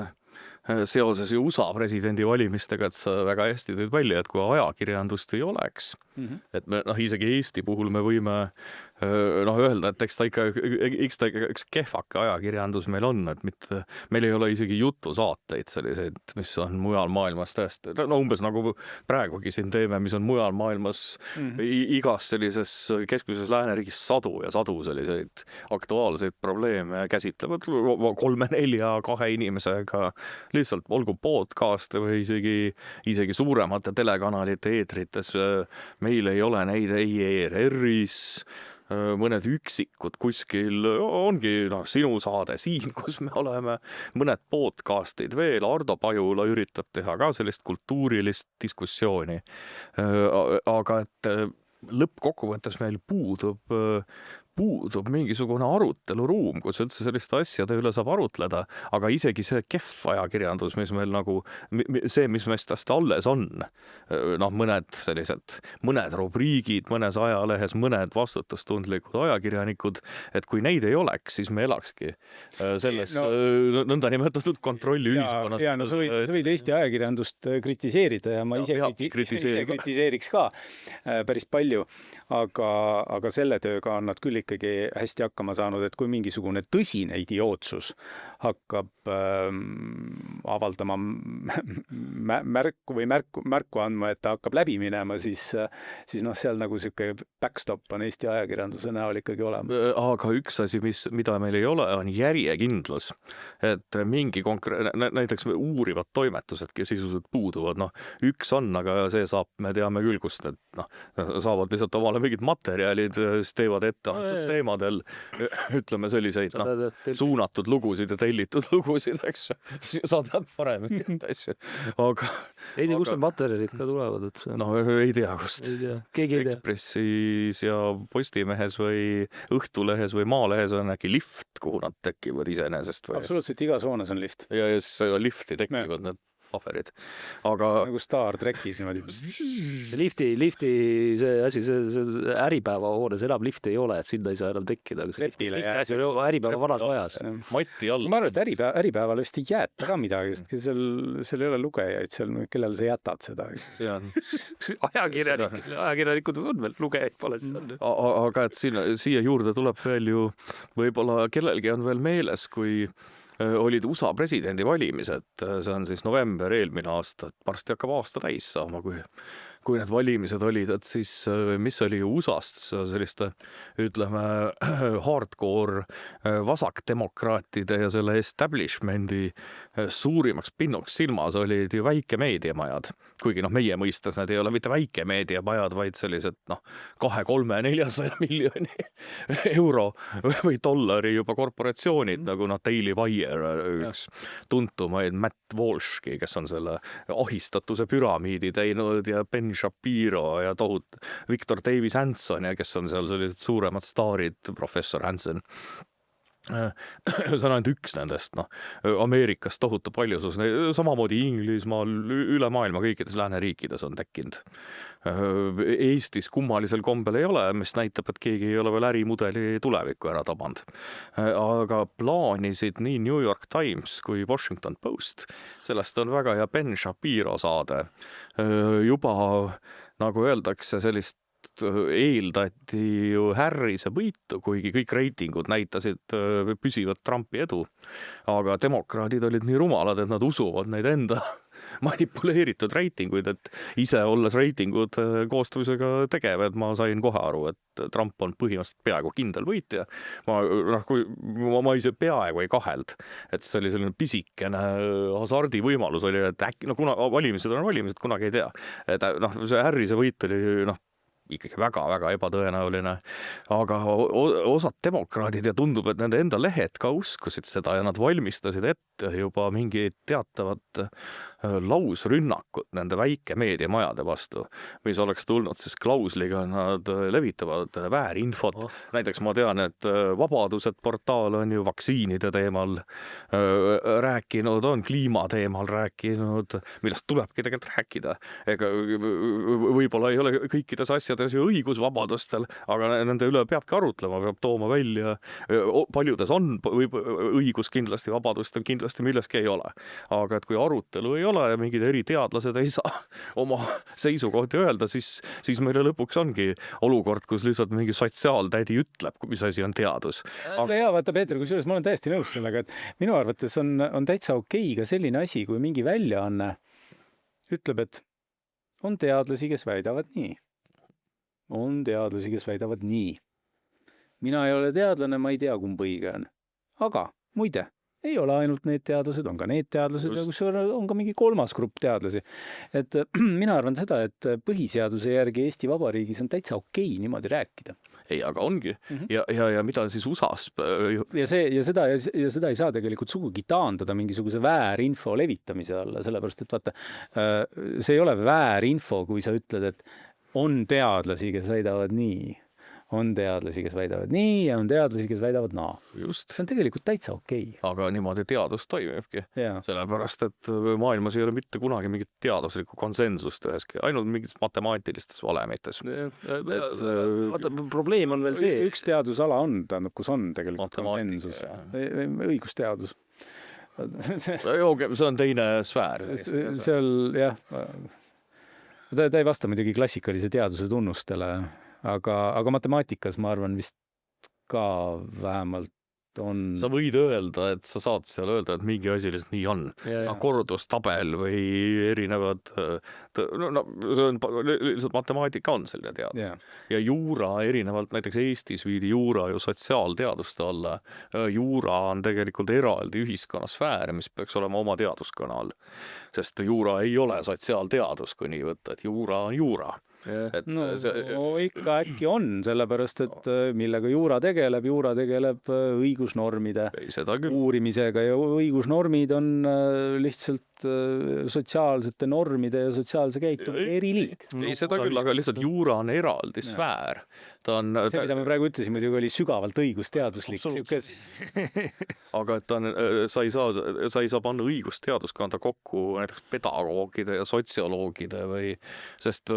seoses ju USA presidendivalimistega, et sa väga hästi tõid välja, et kui ajakirjandust ei oleks, et me isegi Eesti puhul me võime öelda, et eks ta ikka üks kehvake ajakirjandus meil on, et mitte, meil ei ole isegi jutusaateid selliseid, mis on mujal maailmas tõesti, umbes nagu praegugi siin teeme, mis on mujal maailmas igas sellises keskmises lääneriigis sadu selliseid aktuaalseid probleeme käsitlevad 3, 4, 2 inimesega, lihtsalt olgu podcast või isegi suuremate telekanalite eetrites. Meil ei ole neid ei ERR-is, mõned üksikud kuskil ongi sinu saade siin, kus me oleme, mõned podcastid veel, Ardo Pajula üritab teha ka sellist kultuurilist diskussiooni. Aga et lõppkokkuvõttes meil puudub mingisugune aruteluruum, kus üldse selliste asjade üle saab arutleda, aga isegi see kehv ajakirjandus, mis meil see, mis meist täst alles on, mõned rubriigid, mõnes ajalehes, mõned vastutustundlikud ajakirjanikud, et kui neid ei oleks, siis me elakski selles nõndanimetatud kontrolliühiskonnas. Ja sa võid Eesti ajakirjandust kritiseerida ja ma ise kritiseeriks ka päris palju, aga selle tööga on nad küll ikkagi hästi hakkama saanud, et kui mingisugune tõsine idiootsus hakkab avaldama märku andma, et ta hakkab läbi minema, siis seal nagu siuke backstop on Eesti ajakirjanduse näol ikkagi olemas. Aga üks asi, mida meil ei ole, on järjekindlus. Et mingi näiteks uurivad toimetusedki sisuliselt puuduvad. Üks on, aga see saab, me teame küll, kust need saavad lihtsalt omale mingid materjalid, siis teevad ette teemadel, ütleme selliseid suunatud lugusid ja tellitud lugusid, eks. Sa tead paremini asju. Ei tea, kust need materjalid ka tulevad? Ei tea, kust. Ekspressis ja Postimehes või Õhtulehes või Maalehes on äkki lift, kuhu nad tekivad iseenesest. Absoluutselt, igas hoones on lift. Ja siis lifti tekivad need paberid. Aga nagu Star Trekis niimoodi. Lifti see asi, see Äripäeva hoones enam lifti ei ole, et sinna ei saa enam tekkida. Repile jääb. Äripäeva vanas majas. Mati all. Ma arvan, et Äripäeval vist ei jäeta ka midagi, sest seal ei ole lugejaid, kellel sa jätad seda. Ajakirjanikud on veel, lugejaid pole. Aga et siia juurde tuleb veel ju, võib-olla kellelgi on veel meeles, kui olid USA presidendivalimised, see on siis november eelmine aasta, varsti hakkab aasta täis saama, kui need valimised olid, et siis mis oli USA-st selliste, ütleme, hardcore vasakdemokraatide ja selle establishmendi suurimaks pinnuks silmas olid ju väikemeediamajad. Kuigi meie mõistes need ei ole mitte väikemeediamajad, vaid sellised 2, 3, 400 miljoni euro või dollari juba korporatsioonid, nagu Daily Wire, üks tuntumaid Matt Walshki, kes on selle ahistatuse püramiidi teinud ja Ben Shapiro ja Victor Davis Hanson, kes on seal sellised suuremad staarid, professor Hanson. See on ainult üks nendest, Ameerikas tohutu paljusus, samamoodi Inglismaal, üle maailma kõikides lääneriikides on tekkinud. Eestis kummalisel kombel ei ole, mis näitab, et keegi ei ole veel ärimudeli tulevikku ära tabanud. Aga plaanisid nii New York Times kui Washington Post, sellest on väga hea Ben Shapiro saade. Juba, nagu öeldakse, sellist eeldati ju Harrise võitu, kuigi kõik reitingud näitasid püsivat Trumpi edu. Aga demokraadid olid nii rumalad, et nad usuvad neid enda manipuleeritud reitinguid, et ise olles reitingud koostusega tegevad, ma sain kohe aru, et Trump on põhimõtteliselt peaaegu kindel võitja. Ma ise peaaegu ei kaheld, et see oli selline pisikene hasardi võimalus oli, et äkki, kuna valimised on valimised, kunagi ei tea. Et see Harrise võit oli ikkagi väga-väga ebatõenäoline, aga osad demokraadid ja tundub, et nende enda lehed ka uskusid seda ja nad valmistasid ette juba mingi teatavat lausrünnakut nende väikemeediamajade vastu, mis oleks tulnud siis klausliga, nad levitavad väärinfot. Näiteks ma tean, et Vabadused portaal on ju vaktsiinide teemal rääkinud, on kliima teemal rääkinud, millest tulebki tegelikult rääkida. Ega võib-olla ei ole kõikides asjades paljudes ju õigusvabadustel, aga nende üle peabki arutlema, peab tooma välja, paljudes on õigus kindlasti, vabadustel kindlasti milleski ei ole. Aga et kui arutelu ei ole ja mingid eriteadlased ei saa oma seisukohti öelda, siis meile lõpuks ongi olukord, kus lihtsalt mingi sotsiaaltädi ütleb, mis asi on teadus. Ja vaata, Peeter, kusjuures ma olen täiesti nõus sellega, et minu arvates on täitsa okei ka selline asi, kui mingi väljaanne ütleb, et on teadlasi, kes väidavad nii. On teadlasi, kes väidavad nii. Mina ei ole teadlane, ma ei tea, kumb õige on. Aga, muide, ei ole ainult need teadlased, on ka need teadlased ja kus on ka mingi kolmas grupp teadlasi. Et mina arvan seda, et põhiseaduse järgi Eesti Vabariigis on täitsa okei niimoodi rääkida. Ei, aga ongi. Ja mida siis USAs? Ja seda ei saa tegelikult sugugi taandada mingisuguse väärinfo levitamise alla, sellepärast, et vaata, see ei ole väärinfo, kui sa ütled, et on teadlasi, kes väidavad nii. On teadlasi, kes väidavad nii ja on teadlasi, kes väidavad naa. Just. See on tegelikult täitsa okei. Aga niimoodi teadus toimibki. Sellepärast, et maailmas ei ole mitte kunagi mingit teaduslikku konsensust üheski, ainult mingis matemaatilistes valemites. Vaata, probleem on veel see. Üks teadusala on, tähendab, kus on tegelikult konsensus. Õigusteadus. See on teine sfäär. Seal, jah, ta ei vasta muidugi klassikalise teaduse tunnustele, aga matemaatikas ma arvan vist ka vähemalt on... Sa võid öelda, et sa saad seal öelda, et mingi asi lihtsalt nii on. Kordustabel või erinevad... see on lihtsalt matemaatika on selline teadus. Ja juura erinevalt, näiteks Eestis viidi juura ju sotsiaalteaduste alla. Juura on tegelikult eraldi ühiskonnasfäär, mis peaks olema oma teaduskonna all. Sest juura ei ole sotsiaalteadus, kui nii võtta, et juura on juura. Ikka äkki on, sellepärast, et millega juura tegeleb õigusnormide uurimisega ja õigusnormid on lihtsalt sotsiaalsete normide ja sotsiaalse käitumise eriliik. Ei, seda küll, aga lihtsalt juura on eraldi sfäär. See, mida me praegu ütlesime, muidugi oli sügavalt õigusteaduslik. Aga et sa ei saa panna õigusteaduskonda kokku näiteks pedagoogide ja sotsioloogide või, sest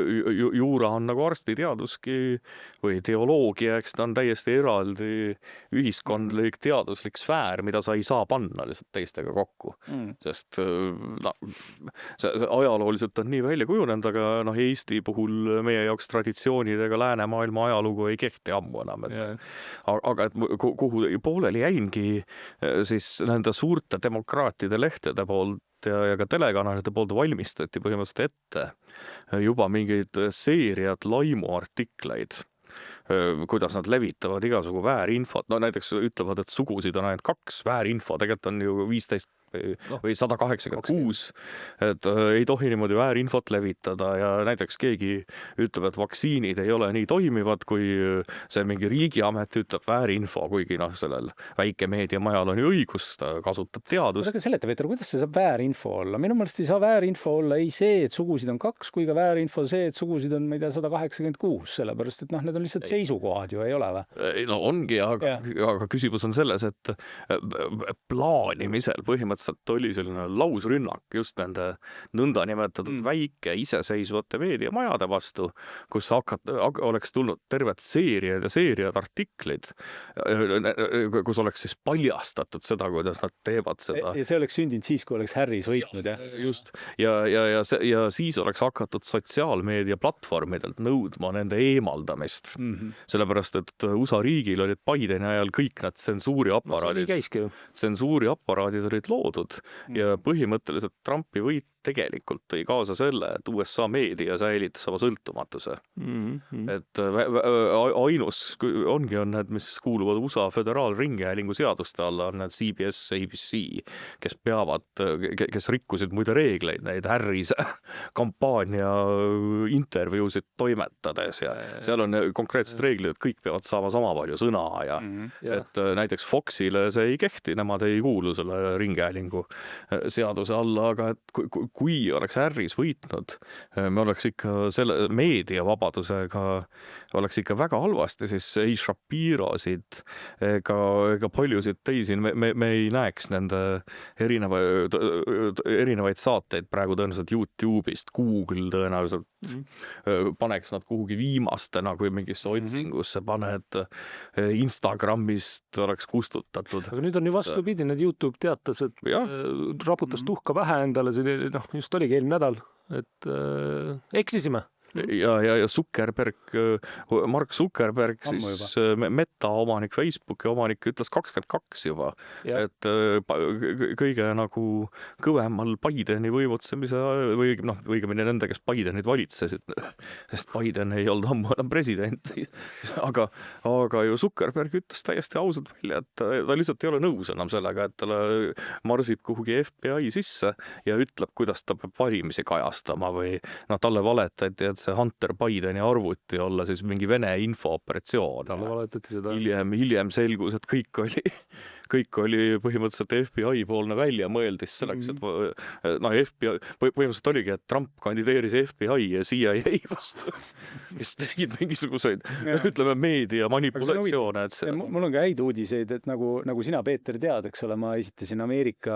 juura on nagu arstiteaduski või teoloogia, eks ta on täiesti eraldi ühiskondlik teaduslik sfäär, mida sa ei saa panna lihtsalt teistega kokku. Sest see ajalooliselt on nii välja kujunenud, aga Eesti puhul meie jaoks traditsioonidega läänemaailma ajalugu ei kehti ammu enam. Aga et kuhu pooleli jäingi siis nende suurte demokraatide lehtede poolt ja ka telekanalite poolt valmistati põhimõtteliselt ette juba mingeid seeriad laimuartikleid, kuidas nad levitavad igasugu väärinfot. Näiteks ütlevad, et sugusid on ainult 2, väärinfo tegelikult on ju 15 või 186, et ei tohi niimoodi väärinfot levitada ja näiteks keegi ütleb, et vaktsiinid ei ole nii toimivad, kui see mingi riigiamet ütleb väärinfo, kuigi sellel väikemeediamajal on ju õigus, ta kasutab teadust. Aga seleta, Peeter, kuidas see saab väärinfo olla? Minu meelest ei saa väärinfo olla ei see, et sugusid on 2, kui ka väärinfo see, et sugusid on, ma ei tea, 186, sellepärast, et need on lihtsalt seisukohad ju, ei ole või? No ongi, aga küsimus on selles, et plaanimisel põhimõtteliselt oli selline lausrünnak just nende nõndanimetatud väike iseseisvate meediamajade vastu, kus oleks tulnud terved seeriad artiklid, kus oleks siis paljastatud seda, kuidas nad teevad seda. Ja see oleks sündinud siis, kui oleks Harris võitnud, jah? Just. Ja siis oleks hakatud sotsiaalmeedia platvormidelt nõudma nende eemaldamist. Sellepärast, et USA riigil olid Bideni ajal kõik need tsensuuriaparaadid olid loodud ja põhimõtteliselt Trumpi võit tegelikult tõi kaasa selle, et USA meedia säilitas oma sõltumatuse. Et ainus ongi on need, mis kuuluvad USA föderaalringhäälingu seaduste alla, on need CBS, ABC, kes rikkusid muide reegleid, neid Harrise kampaania intervjuusid toimetades ja seal on konkreetsed reeglid, et kõik peavad saama sama palju sõna ja et näiteks Foxile see ei kehti, nemad ei kuulu selle ringhäälingu seaduse alla, aga et kui oleks Harris võitnud, me oleks ikka selle meediavabadusega oleks ikka väga halvasti, siis ei Shapirosid ega paljusid teisi, me ei näeks nende erinevaid saateid praegu tõenäoliselt YouTube'ist, Google tõenäoliselt paneks nad kuhugi viimastena, kui mingisse otsingusse paned, Instagramist oleks kustutatud. Aga nüüd on ju vastupidi, need YouTube teatas, et raputas tuhka pähe endale, just oligi eelmine nädal, et eksisime. Ja Zuckerberg, Mark Zuckerberg, siis Meta omanik, Facebooki omanik ütles 22 juba, et kõige nagu kõvemal Bideni võimutsemise või õigemini nende, kes Bidenit valitsesid, sest Biden ei olnud ammu enam president. Aga ju Zuckerberg ütles täiesti ausalt välja, et ta lihtsalt ei ole nõus enam sellega, et talle marsib kuhugi FBI sisse ja ütleb, kuidas ta peab valimisi kajastama või talle valetati, et see Hunter Bideni arvuti olla siis mingi Vene infooperatsioon. Hiljem selgus, et kõik oli põhimõtteliselt FBI poolne väljamõeldis selleks, et FBI, põhimõtteliselt oligi, et Trump kandideeris FBI ja CIA vastu, kes tegid mingisuguseid, ütleme, meedia manipulatsioone. Mul on ka häid uudiseid, et nagu sina, Peeter, tead, eks ole, ma esitasin Ameerika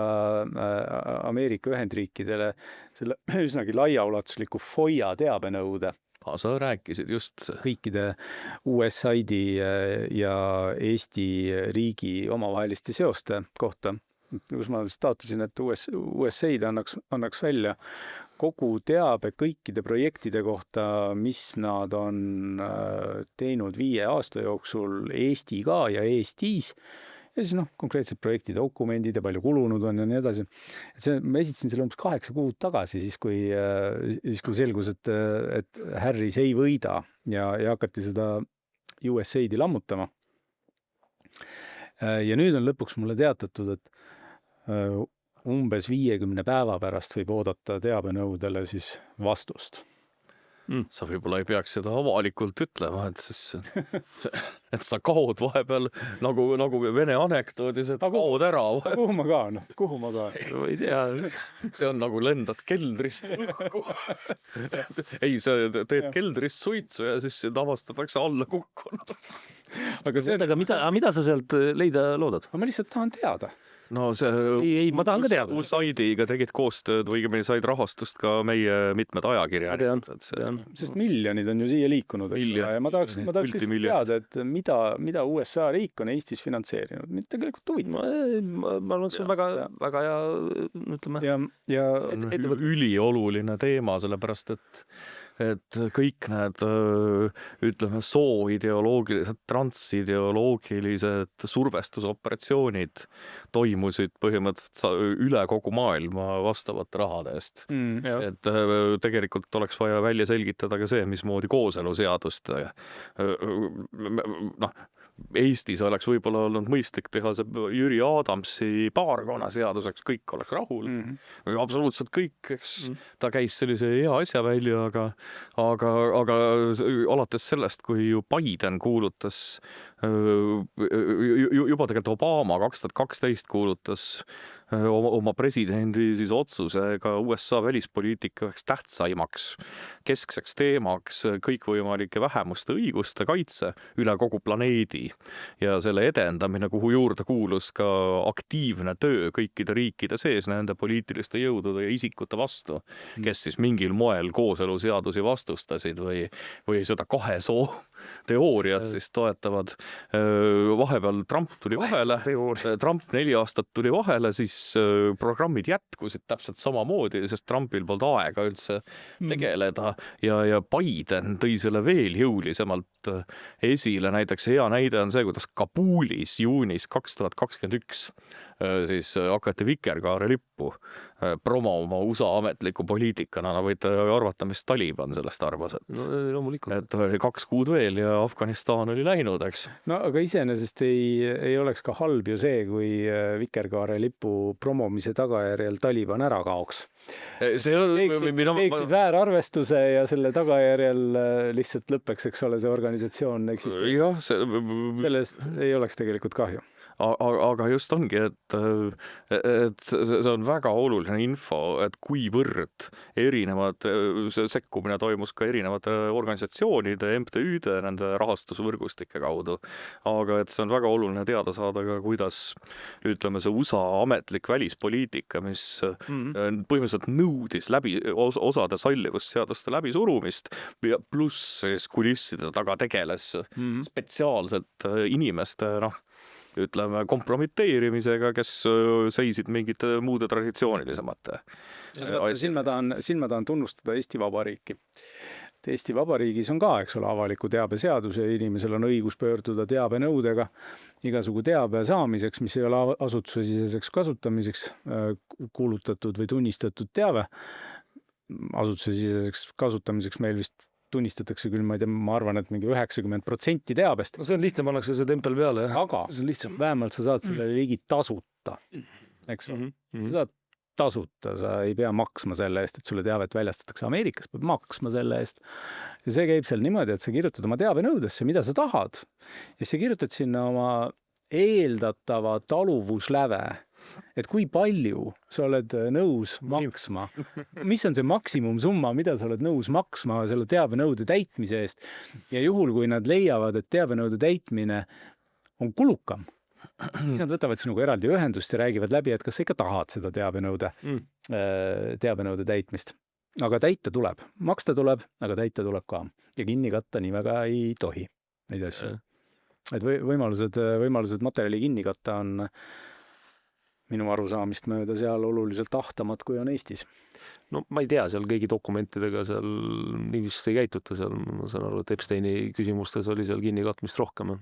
Ühendriikidele selle üsnagi laiaulatusliku FOIA teabenõude. Sa rääkisid just kõikide USAID ja Eesti riigi omavaheliste seoste kohta, kus ma taotlesin, et USAID annaks välja kogu teabe kõikide projektide kohta, mis nad on teinud 5 aasta jooksul Eestiga ja Eestis. Ja siis konkreetsed projekti dokumendid ja palju kulunud on ja nii edasi. Ma esitasin selle umbes 8 kuud tagasi, siis kui selgus, et Harris ei võida ja hakati seda USAID-i lammutama. Ja nüüd on lõpuks mulle teatatud, et umbes 50 päeva pärast võib oodata teabenõudele siis vastust. Sa võib-olla ei peaks seda avalikult ütlema, et sa kaod vahepeal nagu Vene anekdoodis, et kaod ära. Kuhu ma kaan? Ei tea. See on nagu lendad keldrist õhku. Ei, sa teed keldrist suitsu ja siis avastatakse alla kukkunud. Aga mida sa sealt leida loodad? Ma lihtsalt tahan teada. No see ei, ma tahan ka teada. USAID-iga tegid koostööd või õigemini said rahastust ka meie mitmed ajakirjad. Sest miljonid on ju siia liikunud. Ja ma tahaks teada, et mida USA riik on Eestis finantseerinud. Mind tegelikult huvitas. Ma arvan, et see on väga hea, ütleme. Ülioluline teema, sellepärast, et kõik need, ütleme, sooideoloogilised, transideoloogilised survestusoperatsioonid toimusid põhimõtteliselt üle kogu maailma vastavate rahade eest. Et tegelikult oleks vaja välja selgitada ka see, mismoodi kooseluseadust Eestis oleks võib-olla olnud mõistlik teha see Jüri Adamsi paarkonnaseaduseks, kõik oleks rahul. Absoluutselt kõik, eks ta käis sellise hea asja välja, aga alates sellest, kui ju Biden kuulutas, juba tegelikult Obama 2012 kuulutas oma presidendi siis otsusega USA välispoliitika üheks tähtsaimaks keskseks teemaks kõikvõimalike vähemuste õiguste kaitse üle kogu planeedi ja selle edendamine, kuhu juurde kuulus ka aktiivne töö kõikide riikide sees nende poliitiliste jõudude ja isikute vastu, kes siis mingil moel kooseluseadusi vastustasid või seda kahe soo teooriat siis toetavad. Vahepeal Trump tuli vahele, Trump 4 aastat tuli vahele, siis programmid jätkusid täpselt samamoodi, sest Trumpil polnud aega üldse tegeleda ja Biden tõi selle veel jõulisemalt esile. Näiteks hea näide on see, kuidas Kabulis juunis 2021 siis hakati Vikerkaare lippu promoma USA ametliku poliitikana, võite arvata, mis Taliban sellest arvas. Et oli 2 kuud veel ja Afganistan oli läinud, eks. No aga iseenesest ei oleks ka halb ju see, kui Vikerkaare lipu promomise tagajärjel Taliban ära kaoks. Teeksid väärarvestuse ja selle tagajärjel lihtsalt lõpeks, eks ole, see organisatsioon eksisteerib. Sellest ei oleks tegelikult kahju. aga just ongi, et see on väga oluline info, et kuivõrd erinevad, see sekkumine toimus ka erinevate organisatsioonide, MTÜ-de, nende rahastusvõrgustike kaudu. Aga et see on väga oluline teada saada ka, kuidas, ütleme, see USA ametlik välispoliitika, mis põhimõtteliselt nõudis läbi osade sallivusseaduste läbisurumist, pluss siis kulisside taga tegeles spetsiaalselt inimeste, ütleme, kompromiteerimisega, kes seisid mingite muude traditsioonilisemate. Siin ma tahan tunnustada Eesti Vabariiki. Eesti Vabariigis on ka, eks ole, avaliku teabe seadus ja inimesel on õigus pöörduda teabenõudega igasugu teabe saamiseks, mis ei ole asutusesiseseks kasutamiseks kuulutatud või tunnistatud teave. Asutusesiseseks kasutamiseks meil vist tunnistatakse küll, ma ei tea, ma arvan, et mingi 90% teabest. No see on lihtne, pannakse see tempel peale. Aga vähemalt sa saad selle ligi tasuta. Eks ole? Sa saad tasuta, sa ei pea maksma selle eest, et sulle teavet väljastatakse. Ameerikas peab maksma selle eest. Ja see käib seal niimoodi, et sa kirjutad oma teabenõudesse, mida sa tahad. Ja sa kirjutad sinna oma eeldatava taluvusläve, et kui palju sa oled nõus maksma, mis on see maksimumsumma, mida sa oled nõus maksma selle teabenõude täitmise eest. Ja juhul, kui nad leiavad, et teabenõude täitmine on kulukam, siis nad võtavad sinuga eraldi ühendust ja räägivad läbi, et kas sa ikka tahad seda teabenõude täitmist. Aga täita tuleb, maksta tuleb, aga täita tuleb ka. Ja kinni katta nii väga ei tohi neid asju. Et võimalused materjali kinni katta on minu arusaamist mööda seal oluliselt ahtamad, kui on Eestis. No ma ei tea, seal kõigi dokumentidega seal nii vist ei käituta seal. Ma saan aru, et Epsteini küsimustes oli seal kinnikatmist rohkem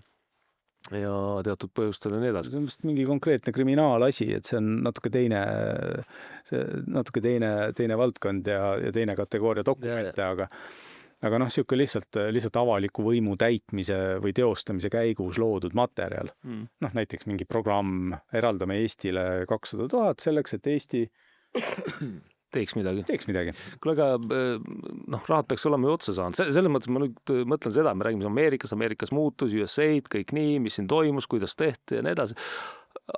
ja teatud põhjustel ja nii edasi. See on vist mingi konkreetne kriminaalasi, et see on natuke teine valdkond ja teine kategooria dokumente, aga siuke lihtsalt avaliku võimu täitmise või teostamise käigus loodud materjal. Näiteks mingi programm, eraldame Eestile 200 000 selleks, et Eesti teeks midagi. Kuule, aga rahad peaks olema ju otsa saanud. Selles mõttes ma nüüd mõtlen seda, me räägime Ameerikas muutus, USA-d, kõik nii, mis siin toimus, kuidas tehti ja nii edasi.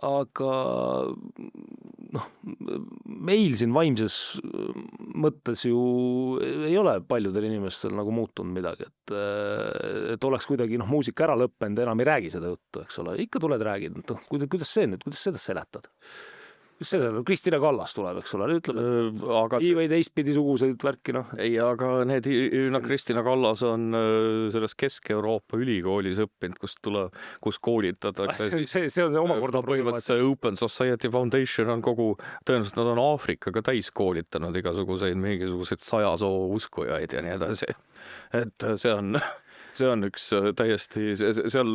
Aga meil siin vaimses mõttes ju ei ole paljudel inimestel nagu muutunud midagi, et oleks kuidagi muusika ära lõppenud, enam ei räägi seda juttu, eks ole. Ikka tuled räägid, kuidas seda seletad? Kristina Kallas tuleb, eks ole, ütleb, või teistpidi suguseid värki, Ei, aga Kristina Kallas on selles Kesk-Euroopa ülikoolis õppinud, kus koolitatakse. See on omakorda põhimõtteliselt Open Society Foundation on tõenäoliselt nad on Aafrikaga täis koolitanud mingisuguseid 100 soo uskujaid ja nii edasi. Et see on üks täiesti, seal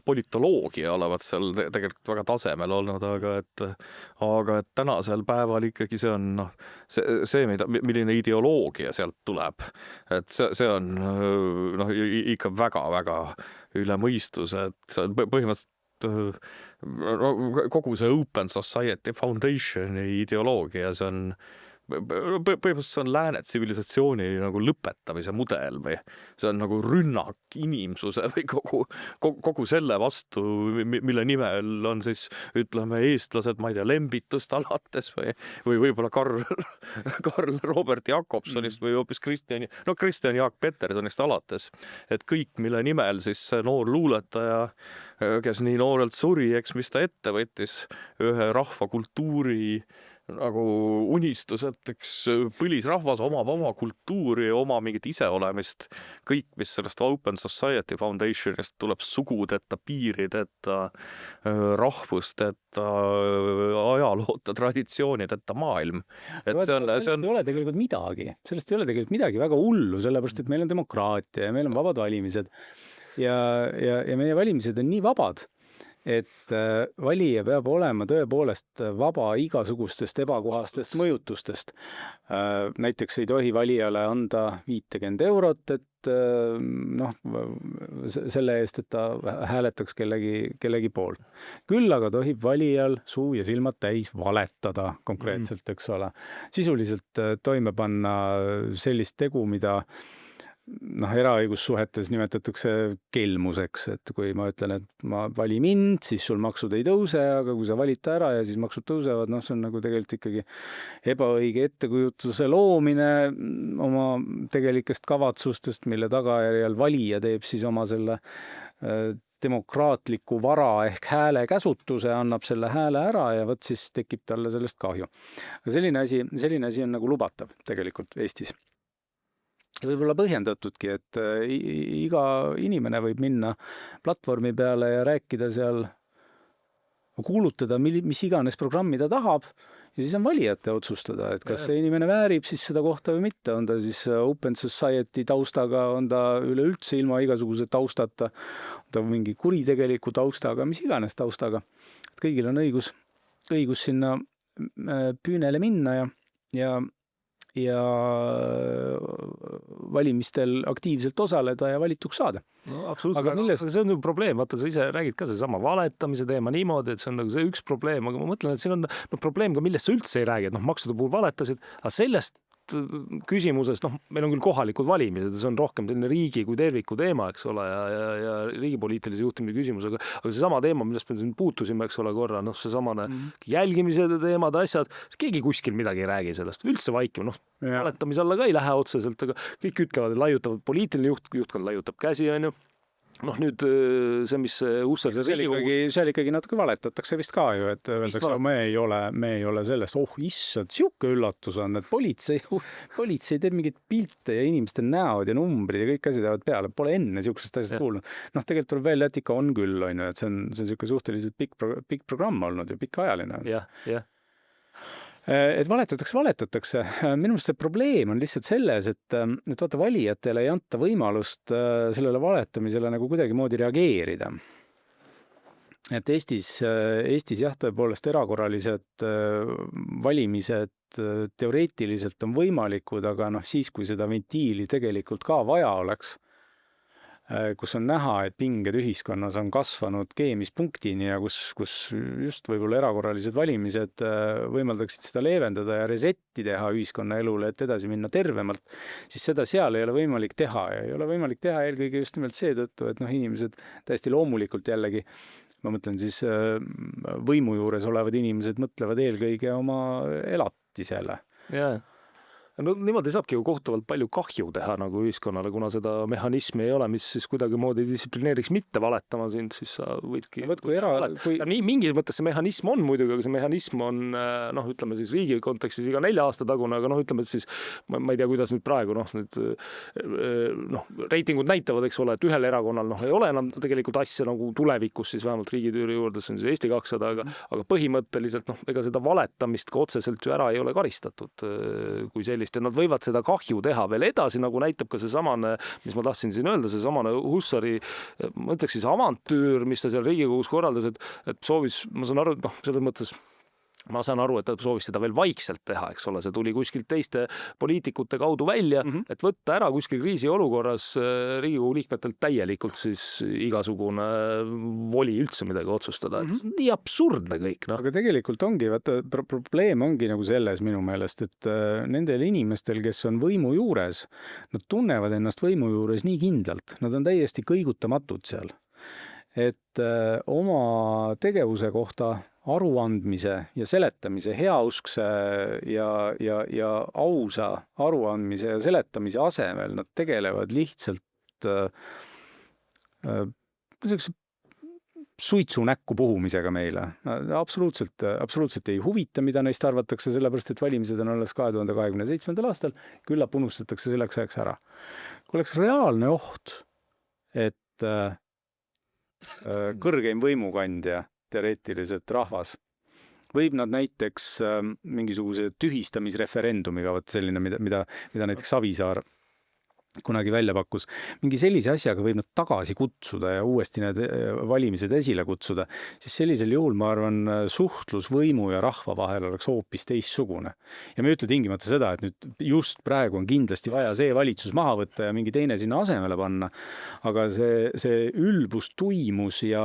politoloogia olevat seal tegelikult väga tasemel olnud, aga et tänasel päeval ikkagi see on see, milline ideoloogia sealt tuleb. Et see on ikka väga-väga üle mõistuse, et põhimõtteliselt kogu see Open Society Foundationi ideoloogia, see on põhimõtteliselt on lääne tsivilisatsiooni nagu lõpetamise mudel või see on nagu rünnak inimsuse või kogu selle vastu, mille nimel on siis, ütleme, eestlased, ma ei tea, Lembitust alates või võib-olla Karl Robert Jakobsonist või hoopis Kristjan Jaak Petersonist alates. Et kõik, mille nimel siis noor luuletaja, kes nii noorelt suri, mis ta ette võttis ühe rahvakultuuri nagu unistused, põlisrahvas omab oma kultuuri, oma mingit iseolemist, kõik, mis sellest Open Society Foundationist tuleb sugudeta, piirideta, rahvusteta, ajaloota, traditsioonideta maailm. Et sellest ei ole tegelikult midagi. Sellest ei ole tegelikult midagi väga hullu, sellepärast, et meil on demokraatia ja meil on vabad valimised. Ja meie valimised on nii vabad, et valija peab olema tõepoolest vaba igasugustest ebakohastest mõjutustest. Näiteks ei tohi valijale anda 50 €, et selle eest, et ta hääletaks kellegi poolt. Küll aga tohib valijal suu ja silmad täis valetada konkreetselt, eks ole. Sisuliselt toime panna sellist tegu, mida eraõigussuhetes nimetatakse kelmuseks, et kui ma ütlen, et ma vali mind, siis sul maksud ei tõuse, aga kui sa valid ta ära ja siis maksud tõusevad, see on nagu tegelikult ikkagi ebaõige ettekujutuse loomine oma tegelikest kavatsustest, mille tagajärjel valija teeb siis oma selle demokraatliku vara ehk hääle käsutuse, annab selle hääle ära ja võt siis tekib talle sellest kahju. Aga selline asi on nagu lubatav tegelikult Eestis. Ja võib-olla põhjendatudki, et iga inimene võib minna platvormi peale ja rääkida seal, kuulutada mis iganes programmi ta tahab ja siis on valijate otsustada, et kas see inimene väärib siis seda kohta või mitte, on ta siis Open Society taustaga, on ta üleüldse ilma igasuguse taustata, on ta mingi kuritegeliku taustaga, mis iganes taustaga. Et kõigil on õigus sinna püünele minna ja valimistel aktiivselt osaleda ja valituks saada. No absoluutselt, aga see on ju probleem, vaata sa ise räägid ka seesama valetamise teema niimoodi, et see on nagu see üks probleem, aga ma mõtlen, et siin on probleem ka, millest sa üldse ei räägi, et maksude puhul valetasid, aga sellest küsimuses, meil on küll kohalikud valimised ja see on rohkem selline riigi kui terviku teema, eks ole, ja riigipoliitilise juhtimise küsimus, aga seesama teema, millest me puutusime, eks ole, korra, seesamane jälgimise teemad, asjad, keegi kuskil midagi ei räägi sellest, üldse vaikima, valetamise alla ka ei lähe otseselt, aga kõik ütlevad, et laiutavad poliitiline juhtkond laiutab käsi, on ju. Nüüd see, mis Hussar seal ikkagi natuke valetatakse vist ka ju, et öeldakse, me ei ole sellest, issand, siuke üllatus on, et politsei teeb mingid pilte ja inimeste näod ja numbrid ja kõik asjad jäävad peale, pole enne siuksest asjast kuulnud. Tegelikult tuleb välja, et ikka on küll, on ju, et see on siuke suhteliselt pikk programm olnud ja pikaajaline. Jah. Et valetatakse. Minu meelest see probleem on lihtsalt selles, et vaata valijatele ei anta võimalust sellele valetamisele nagu kuidagi moodi reageerida. Et Eestis jah, tõepoolest erakorralised valimised teoreetiliselt on võimalikud, aga siis, kui seda ventiili tegelikult ka vaja oleks, kus on näha, et pinged ühiskonnas on kasvanud keemispunktini ja kus just võib-olla erakorralised valimised võimaldaksid seda leevendada ja resetti teha ühiskonna elule, et edasi minna tervemalt, siis seda seal ei ole võimalik teha ja ei ole võimalik teha eelkõige just nimelt seetõttu, et inimesed täiesti loomulikult jällegi, ma mõtlen siis võimu juures olevad inimesed mõtlevad eelkõige oma elatisele. Jaa. No niimoodi saabki ju kohutavalt palju kahju teha nagu ühiskonnale, kuna seda mehhanismi ei ole, mis siis kuidagi moodi distsiplineeriks mitte valetama sind, siis sa võidki... Mingis mõttes see mehhanism on muidugi, aga see mehhanism on, ütleme siis riigi kontekstis iga 4 aasta tagune, aga ütleme, et siis ma ei tea, kuidas nüüd praegu, reitingud näitavad, eks ole, et ühel erakonnal ei ole enam tegelikult asja nagu tulevikus siis vähemalt riigitüüri juurde, see on siis Eesti 200, aga põhimõtteliselt ega seda valetamist ka otseselt ju ära ei ole karistatud, kui sellist ja nad võivad seda kahju teha veel edasi, nagu näitab ka see samane, mis ma tahtsin siin öelda, see samane Hussari, ma ütleks siis avantüür, mis ta seal Riigikogus korraldas, et soovis, ma saan aru, selles mõttes ma saan aru, et ta soovis seda veel vaikselt teha, eks ole, see tuli kuskilt teiste poliitikute kaudu välja, et võtta ära kuskil kriisiolukorras Riigikogu liikmetelt täielikult siis igasugune voli üldse midagi otsustada. Nii absurdne kõik. Aga tegelikult ongi, probleem ongi nagu selles minu meelest, et nendel inimestel, kes on võimu juures, nad tunnevad ennast võimu juures nii kindlalt, nad on täiesti kõigutamatud seal. Et oma tegevuse kohta aruandmise ja seletamise, heauskse ja ausa aruandmise ja seletamise asemel nad tegelevad lihtsalt suitsu näkku puhumisega meile. Absoluutselt ei huvita, mida neist arvatakse, sellepärast, et valimised on alles 2027. aastal, küllap unustatakse selleks ajaks ära. Kui oleks reaalne oht, et kõrgeim võimukandja teoreetiliselt rahvas. Võib nad näiteks mingisuguse tühistamisreferendumiga, selline, mida näiteks Savisaar kunagi välja pakkus. Mingi sellise asjaga võib nad tagasi kutsuda ja uuesti need valimised esile kutsuda, siis sellisel juhul, ma arvan, suhtlus võimu ja rahva vahel oleks hoopis teissugune. Ja me ütle tingimata seda, et nüüd just praegu on kindlasti vaja see valitsus maha võtta ja mingi teine sinna asemele panna, aga see ülbus, tuimus ja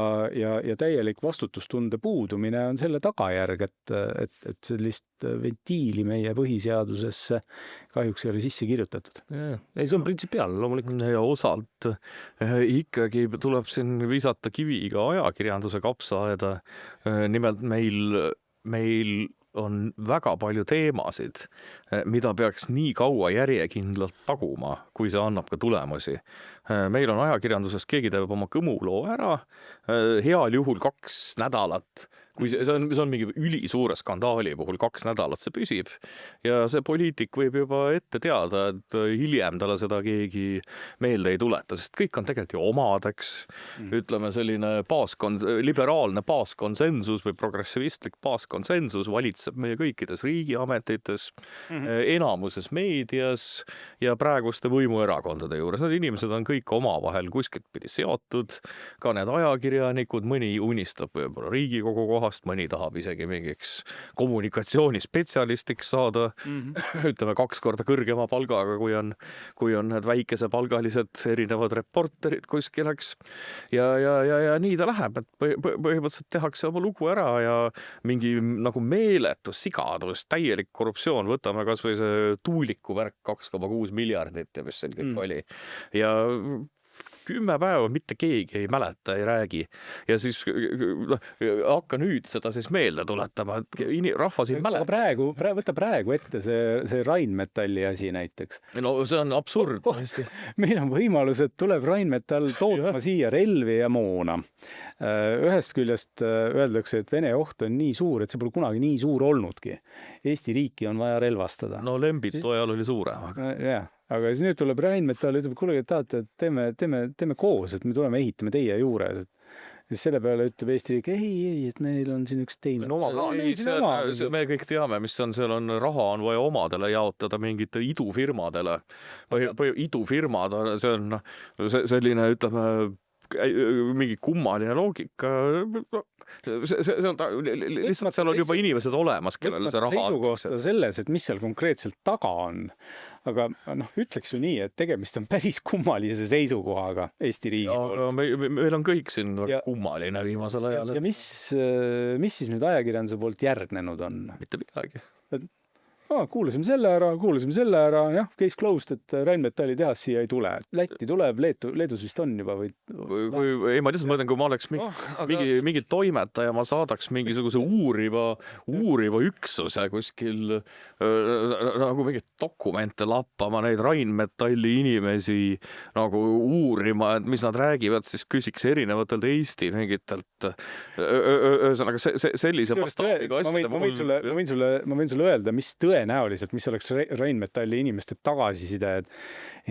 täielik vastutustunde puudumine on selle tagajärg, et sellist ventiili meie põhiseadusesse kahjuks ei ole sisse kirjutatud. Ei, see on printsipiaalne loomulikult. Ja osalt ikkagi tuleb siin visata kivi ka ajakirjanduse kapsaaeda. Nimelt meil on väga palju teemasid, mida peaks nii kaua järjekindlalt taguma, kui see annab ka tulemusi. Meil on ajakirjanduses, keegi teeb oma kõmuloo ära, heal juhul 2 nädalat, kui see on mingi ülisuure skandaali puhul 2 nädalat see püsib ja see poliitik võib juba ette teada, et hiljem talle seda keegi meelde ei tuleta, sest kõik on tegelikult ju omadeks, ütleme selline liberaalne baaskonsensus või progressivistlik baaskonsensus valitseb meie kõikides riigiametites, enamuses meedias ja praeguste võimuerakondade juures. Need inimesed on kõik omavahel kuskilt pidi seotud, ka need ajakirjanikud, mõni unistab võib-olla Riigikogu kohast, mõni tahab isegi mingiks kommunikatsioonispetsialistiks saada, ütleme 2 korda kõrgema palgaga, kui on need väikesepalgalised erinevad reporterid kuskil, eks. Ja nii ta läheb, et põhimõtteliselt tehakse oma lugu ära ja mingi nagu meeletu sigadus, täielik korruptsioon, võtame kas või see Tuuliku värk 2,6 miljardit ja mis seal kõik oli. Ja 10 päeva mitte keegi ei mäleta, ei räägi. Ja siis hakka nüüd seda siis meelde tuletama, et rahvas ei mäleta. Võta praegu ette see Rheinmetalli asi näiteks. No see on absurd. Meil on võimalus, et tuleb Rheinmetall tootma siia relvi ja moona. Ühest küljest öeldakse, et Vene oht on nii suur, et see pole kunagi nii suur olnudki. Eesti riiki on vaja relvastada. No Lembitu ajal oli suurem. Jah. Aga siis nüüd tuleb Rheinmetall ja ütleb, kuule, et tahate, et teeme koos, et me tuleme ehitame teie juures. Siis selle peale ütleb Eesti riik, ei, et meil on siin üks teine. Me kõik teame, mis on, seal on raha on vaja omadele jaotada mingite idufirmadele. Idufirmad, see on selline, ütleme, mingi kummaline loogika. See on lihtsalt seal on juba inimesed olemas, kellele see raha seisukohta selles, et mis seal konkreetselt taga on. Aga ütleks ju nii, et tegemist on päris kummalise seisukohaga Eesti riigi poolt. Aga meil on kõik siin kummaline viimasel ajal. Ja mis siis nüüd ajakirjanduse poolt järgnenud on? Mitte midagi. Kuulasime selle ära, jah, case closed, et Rheinmetalli tehas siia ei tule. Lätti tuleb, Leedus vist on juba või? Ei, ma lihtsalt mõtlen, kui ma oleks mingi toimetaja, ma saadaks mingisuguse uuriva üksuse kuskil nagu mingit dokumente lappama, neid Rheinmetalli inimesi nagu uurima, et mis nad räägivad, siis küsiks erinevatelt Eesti mingitelt ühesõnaga sellise vastaabiga asjade. Ma võin sulle öelda, mis tõenäoliselt, mis oleks Rheinmetalli inimeste tagasiside, et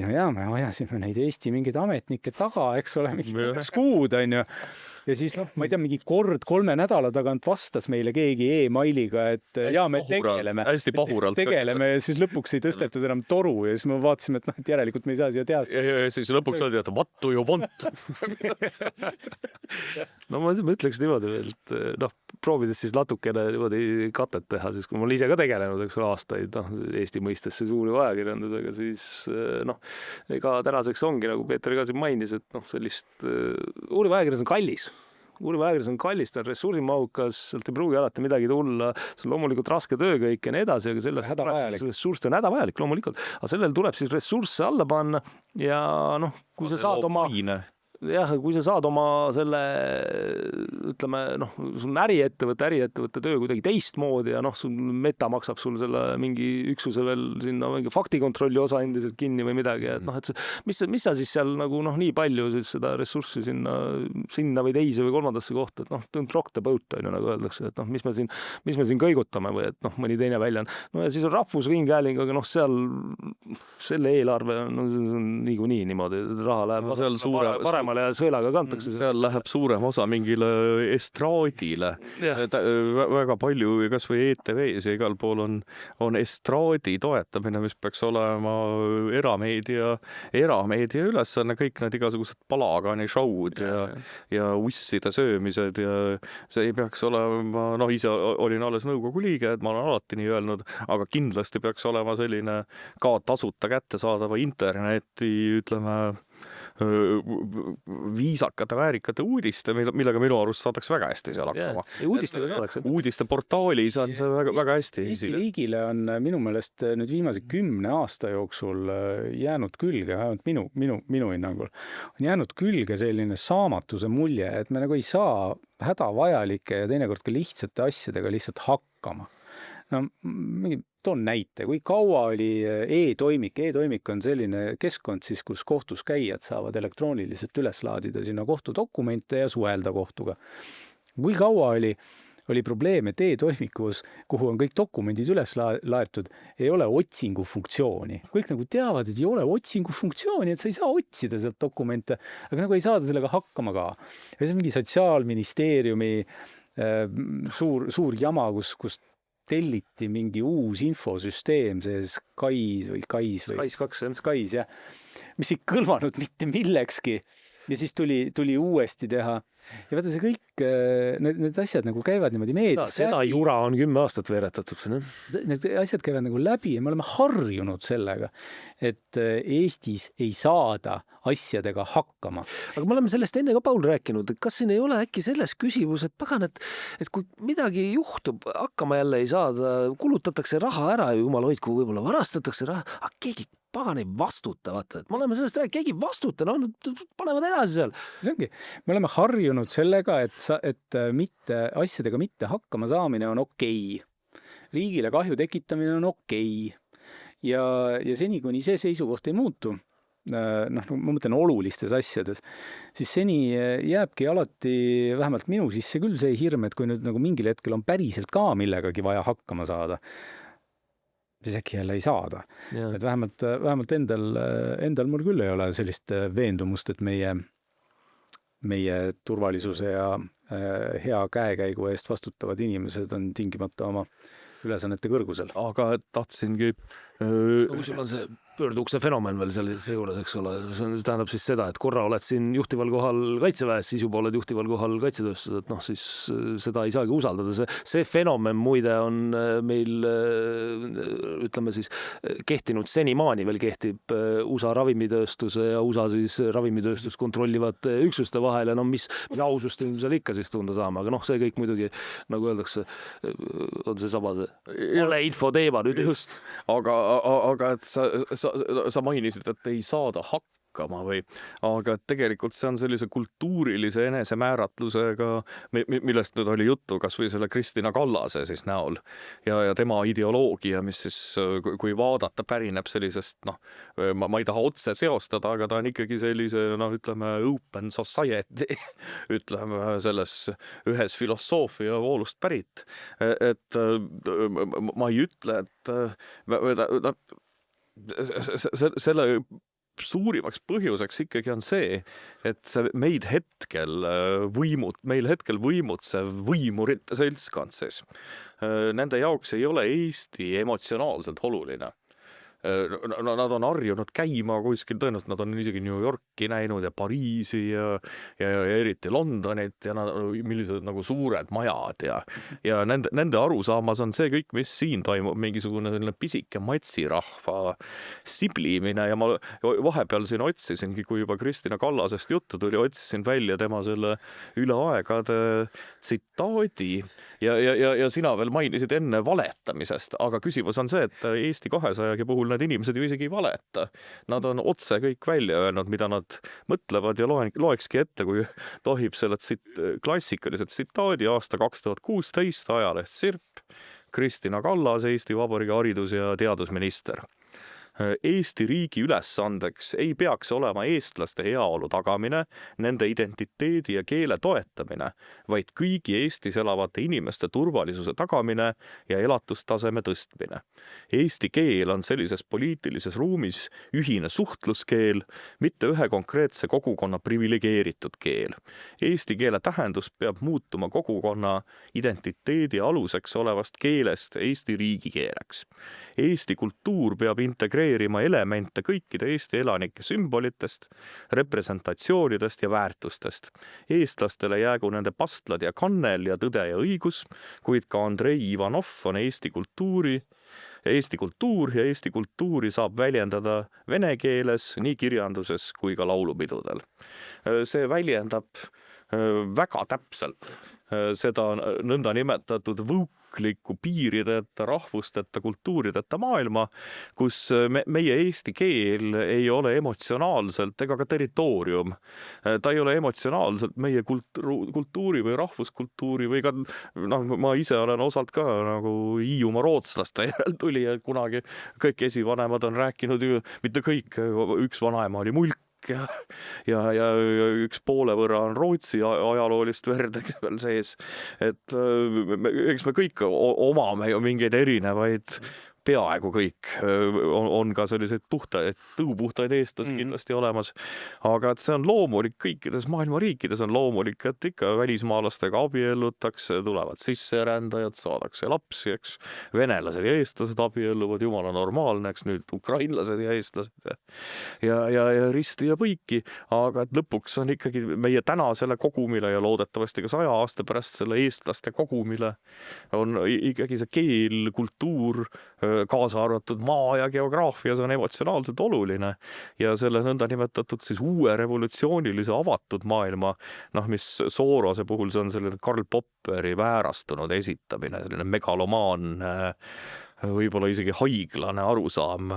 me ajasime neid Eesti mingeid ametnikke taga, eks ole, mingi 2 kuud, on ju. Ja siis, ma ei tea, mingi kord 3 nädala tagant vastas meile keegi e-mailiga, et me tegeleme. Hästi pahuralt. Tegeleme ja siis lõpuks ei tõstetud enam toru ja siis me vaatasime, et järelikult me ei saa siia tehast. Ja siis lõpuks öeldi, et what do you want? No ma ütleks niimoodi, et proovides siis natukene niimoodi katet teha, siis kui ma olen ise ka tegelenud, eks aastaid Eesti mõistesse suuri ajakirjandusega, siis ega tänaseks ongi, nagu Peeter ka siin mainis, et sellist uuriv ajakirjandus on kallis. Uuriv ajakirjandus on kallis, ta on ressursimahukas, sealt ei pruugi alati midagi tulla, see on loomulikult raske töö kõik ja nii edasi, aga sellest ressurss on hädavajalik loomulikult, aga sellel tuleb siis ressursse alla panna ja kui sa saad kui sa saad oma selle, ütleme, sul on äriettevõtte töö kuidagi teistmoodi ja sul Meta maksab sul selle mingi üksuse veel sinna mingi faktikontrolli osa endiselt kinni või midagi, et mis sa siis seal nagu nii palju siis seda ressurssi sinna või teise või kolmandasse kohta, et don't rock the boat, on ju, nagu öeldakse, et mis me siin kõigutame või et mõni teine välja on. Ja siis on Rahvusringhääling, aga seal selle eelarve on niikuinii niimoodi, raha läheb paremale ja sõelaga kantakse. Seal läheb suurem osa mingile estraadile. Väga palju, kas või ETV-s ja igal pool on estraadi toetamine, mis peaks olema erameedia ülesanne, kõik need igasugused palagani show'd ja usside söömised ja see ei peaks olema, ise olin alles nõukogu liige, et ma olen alati nii öelnud, aga kindlasti peaks olema selline ka tasuta kättesaadava interneti, ütleme, viisakate, väärikate uudiste, millega minu arust saadakse väga hästi seal hakkama. Uudistega saadakse. Uudiste portaalis on see väga hästi. Eesti riigile on minu meelest nüüd viimase 10 aasta jooksul jäänud külge, vähemalt minu hinnangul, on jäänud külge selline saamatuse mulje, et me nagu ei saa hädavajalike ja teinekord ka lihtsate asjadega lihtsalt hakkama. No, toon näite, kui kaua oli e-toimik on selline keskkond siis, kus kohtus käijad saavad elektrooniliselt üles laadida sinna kohtudokumente ja suhelda kohtuga. Kui kaua oli probleem, et e-toimikus, kuhu on kõik dokumendid üles laetud, ei ole otsingu funktsiooni. Kõik nagu teavad, et ei ole otsingu funktsiooni, et sa ei saa otsida sealt dokumente, aga nagu ei saada sellega hakkama ka. Ja see on mingi Sotsiaalministeeriumi suur jama, kus telliti mingi uus infosüsteem, see Skis, mis ei kõlvanud mitte millekski. Ja siis tuli uuesti teha. Ja vaata see kõik, need asjad nagu käivad niimoodi meedias. Seda jura on 10 aastat veeretatud siin. Need asjad käivad nagu läbi ja me oleme harjunud sellega, et Eestis ei saada asjadega hakkama. Aga me oleme sellest enne ka Paul rääkinud, et kas siin ei ole äkki selles küsimus, et pagan, et kui midagi juhtub, hakkama jälle ei saada, kulutatakse raha ära ja jumal hoidku, võib-olla varastatakse raha, aga keegi pagan ei vastuta, vaata, et me oleme sellest rääkinud, keegi vastuta, no panevad edasi seal. See ongi, me oleme harjunud sellega, et asjadega mitte hakkama saamine on okei. Riigile kahju tekitamine on okei. Ja seni, kuni see seisukoht ei muutu, ma mõtlen olulistes asjades, siis seni jääbki alati, vähemalt minu sisse küll see hirm, et kui nüüd nagu mingil hetkel on päriselt ka millegagi vaja hakkama saada, siis äkki jälle ei saada. Ja. Et vähemalt endal mul küll ei ole sellist veendumust, et meie turvalisuse ja hea käekäigu eest vastutavad inimesed on tingimata oma ülesannete kõrgusel. Aga tahtsingi... Kui sul on see pöördukse fenomen veel see juures, eks ole, see tähendab siis seda, et korra oled siin juhtival kohal kaitseväes, siis juba oled juhtival kohal kaitsetööstus, et siis seda ei saagi usaldada. See fenomen muide on meil, ütleme siis, kehtinud senimaani veel kehtib USA ravimitööstuse ja USA siis ravimitööstus kontrollivate üksuste vahel ja mis ausust seal ikka siis tunda saama, aga see kõik muidugi, nagu öeldakse, on see sama ole info teema nüüd. Just, aga et sa mainisid, et ei saada hakkama aga tegelikult see on sellise kultuurilise enesemääratlusega, millest nüüd oli juttu kas või selle Kristina Kallase siis näol ja tema ideoloogia, mis siis, kui vaadata, pärineb sellisest, ma ei taha otse seostada, aga ta on ikkagi sellise, ütleme, open society, ütleme, selles ühes filosoofia voolust pärit. Et ma ei ütle, et selle suurimaks põhjuseks ikkagi on see, et meil hetkel võimutsev võimurite seltskond siis. Nende jaoks ei ole Eesti emotsionaalselt oluline. Nad on harjunud käima kuskil, tõenäoliselt nad on isegi New Yorki näinud ja Pariisi ja eriti Londonit ja millised nagu suured majad ja nende arusaamas on see kõik, mis siin toimub, mingisugune selline pisike matsirahva siblimine ja ma vahepeal siin otsisingi, kui juba Kristina Kallasest juttu tuli, otsisin välja tema selle üle aegade tsitaadi ja sina veel mainisid enne valetamisest, aga küsimus on see, et Eesti 200 puhul need inimesed ju isegi ei valeta. Nad on otse kõik välja öelnud, mida nad mõtlevad ja loekski ette, kui tohib selle klassikalised tsitaadi aasta 2016 ajaleht Sirp, Kristina Kallas, Eesti Vabariigi haridus- ja teadusminister. Eesti riigi ülesandeks ei peaks olema eestlaste heaolu tagamine, nende identiteedi ja keele toetamine, vaid kõigi Eestis elavate inimeste turvalisuse tagamine ja elatustaseme tõstmine. Eesti keel on sellises poliitilises ruumis ühine suhtluskeel, mitte ühe konkreetse kogukonna privilegeeritud keel. Eesti keele tähendus peab muutuma kogukonna identiteedi aluseks olevast keelest Eesti riigikeeleks. Eesti kultuur peab integreerima elemente kõikide Eesti elanike sümbolitest, representatsioonidest ja väärtustest. Eestlastele jäägu nende pastlad ja kannel ja tõde ja õigus, kuid ka Andrei Ivanov on Eesti kultuuri Eesti kultuur ja Eesti kultuuri saab väljendada vene keeles nii kirjanduses kui ka laulupidudel. See väljendab väga täpselt seda nõnda nimetatud võuklikku piirideta, rahvusteta, kultuurideta maailma, kus meie eesti keel ei ole emotsionaalselt ega ka territoorium. Ta ei ole emotsionaalselt meie kultuuri või rahvuskultuuri või ka, ma ise olen osalt ka nagu Hiiumaa rootslaste järel tuli ja kunagi kõik esivanemad on rääkinud ju, mitte kõik, üks vanaema oli mulk, ja üks poole võrra on Rootsi ajaloolist verd veel sees, et eks me kõik omame ju mingeid erinevaid, peaaegu kõik on ka selliseid tõupuhtaid eestlasi kindlasti olemas, aga et see on loomulik, kõikides maailma riikides on loomulik, et ikka välismaalastega abiellutakse, tulevad sisserändajad, saadakse lapsi, eks venelased ja eestlased abielluvad, jumala normaalne, eks nüüd ukrainlased ja eestlased ja risti ja põiki, aga et lõpuks on ikkagi meie tänasele kogumile ja loodetavasti ka 100 aasta pärast selle eestlaste kogumile on ikkagi see keel, kultuur, kaasa arvatud maa ja geograafia, see on emotsionaalselt oluline ja selle nõnda nimetatud siis uue revolutsioonilise avatud maailma, mis Sorose puhul see on selline Karl Popperi väärastunud esitamine, selline megalomaan, võib-olla isegi haiglane arusaam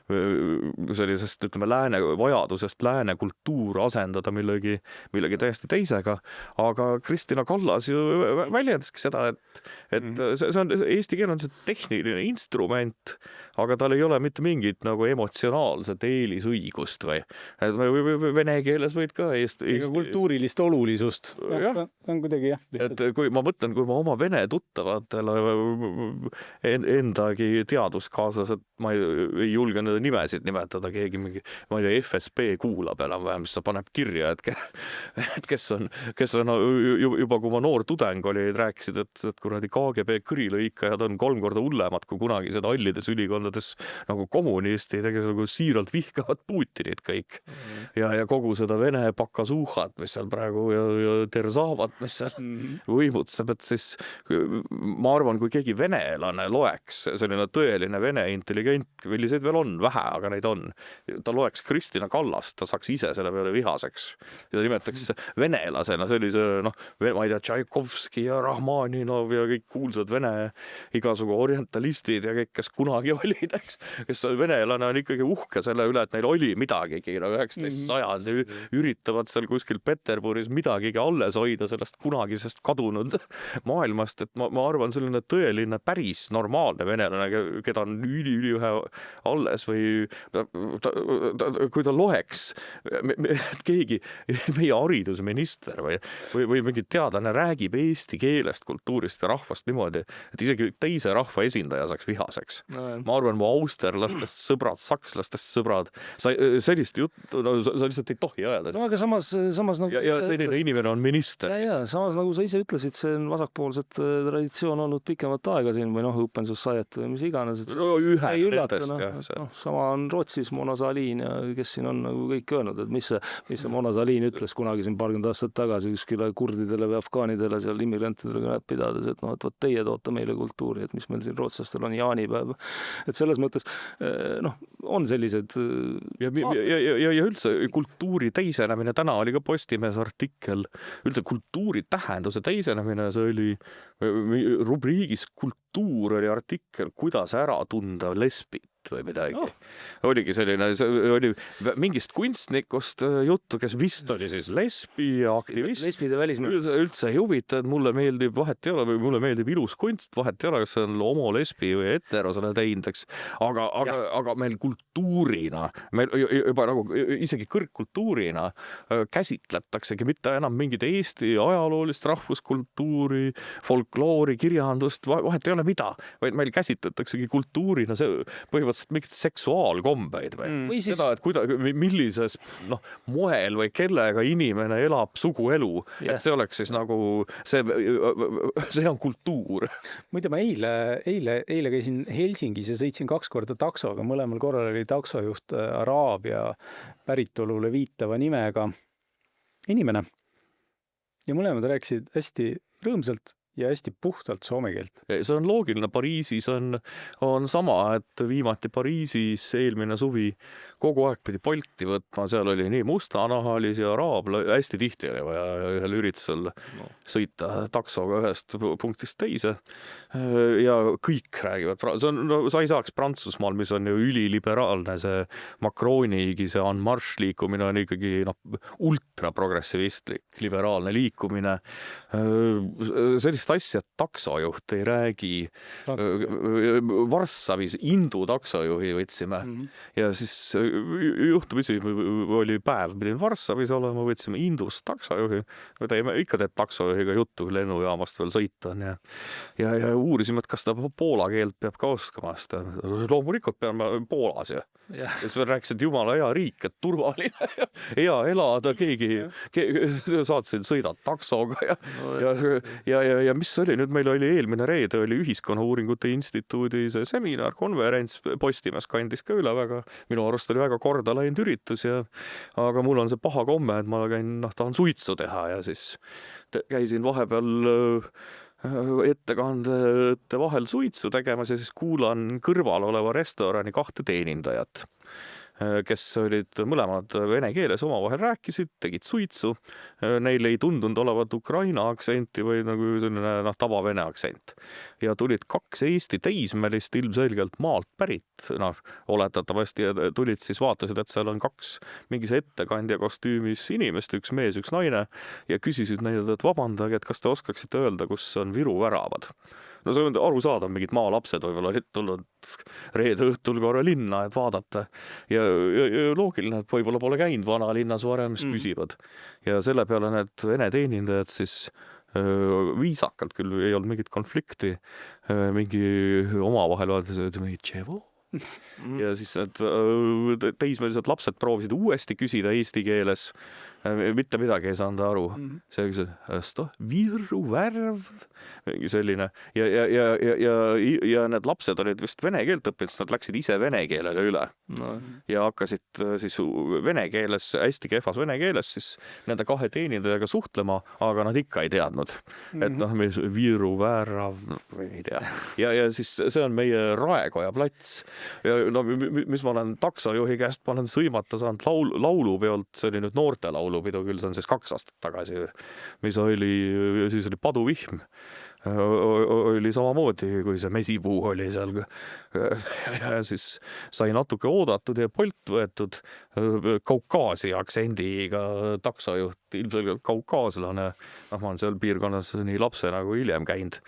sellisest, ütleme, lääne vajadusest lääne kultuur asendada millegi täiesti teisega, aga Kristina Kallas ju väljendaski seda, et see on, eesti keel on see tehniline instrument, aga tal ei ole mitte mingit nagu emotsionaalset eelisõigust või vene keeles võid ka kultuurilist olulisust. Jah, on kuidagi jah. Et kui ma mõtlen, kui ma oma vene tuttavatele endagi teaduskaaslased, ma ei julge nende nimesid nimetada, keegi mingi, ma ei tea, FSB kuulab enam-vähem, mis sa paneb kirja, et kes on juba kui ma noor tudeng oli, rääkisid, et kuradi KGB kõrilõikajad on 3 korda hullemad kui kunagi seda hallides ülikondades nagu kommunistid, nagu siiralt vihkavad Putinit kõik. Ja kogu seda vene pakasuuhat, mis seal praegu ja tersaavat, mis seal võimutseb, et siis ma arvan, kui keegi venelane loeks, selline tõeline vene intelligent, milliseid veel on, vähe, aga neid on. Ta loeks Kristina Kallast, ta saaks ise selle peale vihaseks. Ja ta nimetaks venelasena sellise, ma ei tea, Tšaikovski ja Rahmaninov ja kõik kuulsad vene igasugu orientalistid ja kõik, kes kunagi olid, kes venelane on ikkagi uhke selle üle, et neil oli midagigi, 19. sajandi üritavad seal kuskil Peterburis midagigi alles hoida sellest kunagisest kadunud maailmast, et ma arvan, selline tõeline päris normaalne venelane, keda on üliühe alles või kui ta loeks, keegi meie haridusminister või mingi teadlane räägib eesti keelest, kultuurist ja rahvast niimoodi, et isegi teise rahva esindaja saaks vihaseks. Ma arvan, mu austerlastest sõbrad, sakslastest sõbrad, sellist juttu, sa lihtsalt ei tohi öelda. No aga samas ja selline inimene on minister. Ja, samas nagu sa ise ütlesid, see on vasakpoolset traditsioon olnud pikemat aega siin või Open Society või mis iganes. Ühe nendest. Sama on Rootsis Mona Sahlin ja kes siin on nagu kõik öelnud, et mis see Mona Sahlin ütles kunagi siin 20 aastat tagasi kuskile kurdidele või afgaanidele seal immigrantidele kõnet pidades, et vot teie toote meile kultuuri, et mis meil siin rootslastel on jaanipäev. Et selles mõttes on sellised ja üldse kultuuri teisenemine, täna oli ka Postimees artikkel, üldse kultuuri tähenduse teisenemine, see oli rubriigis kultuur oli artikkel, kuidas ära tunda lesbit või midagi. Oligi selline, see oli mingist kunstnikust juttu, kes vist oli siis lesbi ja aktivist. Lesbide välismaa. Üldse ei huvita, et mulle meeldib, vahet ei ole, või mulle meeldib ilus kunst, vahet ei ole, kas see on homo, lesbi või hetero selle teindeks. Aga meil kultuurina, meil juba nagu isegi kõrgkultuurina käsitletaksegi mitte enam mingit Eesti ajaloolist rahvuskultuuri, folkloori, kirjandust, vahet ei ole mida, vaid meil käsitletaksegi kultuurina see põhimõtteliselt mingit seksuaalkombeid või siis... seda, et millises moel või kellega inimene elab suguelu, et see oleks siis nagu see on kultuur. Muide, ma eile käisin Helsingis ja sõitsin 2 korda taksoga, mõlemal korral oli taksojuht Araabia päritolule viitava nimega inimene ja mõlemad rääkisid hästi rõõmsalt ja hästi puhtalt soome keelt. See on loogiline, Pariisis on sama, et viimati Pariisis eelmine suvi kogu aeg pidi Bolti võtma, seal oli nii mustanahalisi ja araabla, hästi tihti oli vaja ühel üritusel sõita taksoga ühest punktist teise ja kõik räägivad, sa ei saaks Prantsusmaal, mis on ju üliliberaalne, see Macronigi, see En Marche liikumine on ikkagi ultraprogressivistlik, liberaalne liikumine, sellist asja, et taksojuht ei räägi. Varssavis Indu taksojuhi võtsime ja siis juhtumisi oli päev, pidin Varssavis olema, võtsime Indust taksojuhi, ikka teed taksojuhiga juttu, lennujaamast veel sõita on ja uurisime, et kas ta poola keelt peab ka oskama, sest loomulikult peame Poolas ju. Ja siis me rääkisid, et jumala hea riik, et turvaline ja hea elada, keegi saatsid sõidad taksoga ja mis oli nüüd, meil oli eelmine reede oli Ühiskonnauuringute Instituudi see seminar, konverents, Postimees kandis ka üle väga, minu arust oli väga korda läinud üritus aga mul on see paha komme, et ma tahan suitsu teha ja siis käisin vahepeal ettekandete vahel suitsu tegemas ja siis kuulan kõrval oleva restorani 2 teenindajat, kes olid mõlemad vene keeles omavahel rääkisid, tegid suitsu. Neil ei tundunud olevat Ukraina aktsenti või nagu selline tavavene aktsent. Ja tulid 2 Eesti teismelist ilmselgelt maalt pärit, oletatavasti tulid siis vaatasid, et seal on 2 mingis ettekandja kostüümis inimest, üks mees, üks naine ja küsisid neile, et vabandage, et kas te oskaksite öelda, kus on Viru väravad? No see on aru saada, mingid maalapsed võib-olla olid tulnud reede õhtul korra linna, et vaadata ja loogiline, et võib-olla pole käinud vanalinnas varem, mis küsivad. Ja selle peale need vene teenindajad siis viisakalt küll ei olnud mingit konflikti, mingi omavahel vaadates, tševo? Ja siis need teismelised lapsed proovisid uuesti küsida eesti keeles, mitte midagi ei saanud aru. See oli Viru värv, mingi selline ja need lapsed olid vist vene keelt õppinud, sest nad läksid ise vene keelele üle ja hakkasid siis vene keeles, hästi kehvas vene keeles siis nende 2 teenindajaga suhtlema, aga nad ikka ei teadnud, et Viru värv, ei tea. Ja siis see on meie Raekoja plats. Ja mis ma olen taksojuhi käest, ma olen sõimata saanud laulupeolt, see oli nüüd noorte laulupidu, küll see on siis 2 aastat tagasi, mis siis oli paduvihm. Oli samamoodi, kui see mesipuu oli seal ja siis sai natuke oodatud ja Bolt võetud Kaukaasia aktsendiga taksojuht, ilmselgelt kaukaaslane, ma olen seal piirkonnas nii lapse nagu hiljem käinud.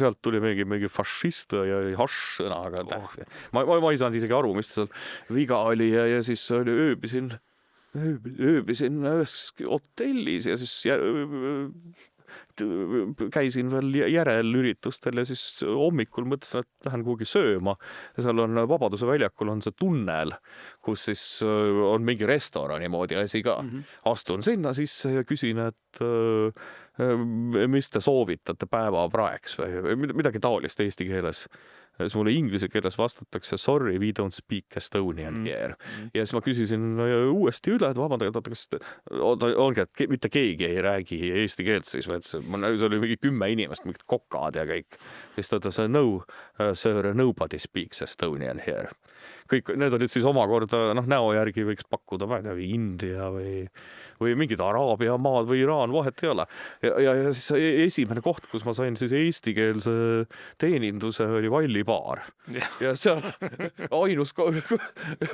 Sealt tuli mingi fašist ja hašš sõnaga. Ma ei saanud isegi aru, mis seal viga oli ja siis ööbisin ühes hotellis ja siis käisin veel järelüritustel ja siis hommikul mõtlesin, et lähen kuhugi sööma. Seal on Vabaduse väljakul on see tunnel, kus siis on mingi restorani moodi asi ka. Astun sinna sisse ja küsin, et mis te soovitate päevapraeks või midagi taolist eesti keeles. Siis mulle inglise keeles vastatakse sorry, we don't speak Estonian here. Ja siis ma küsisin uuesti üle, et vabandage, kas ongi, et mitte keegi ei räägi eesti keelt siis, vaid see oli mingi 10 inimest, mingid kokad ja kõik. Siis ta ütles, no, sir, nobody speaks Estonian here. Kõik need olid siis omakorda, näo järgi võiks pakkuda, ma ei tea, India või mingid Araabia maad või Iraan, vahet ei ole. Ja siis esimene koht, kus ma sain siis eestikeelse teeninduse oli Vallibaar. Ja seal ainus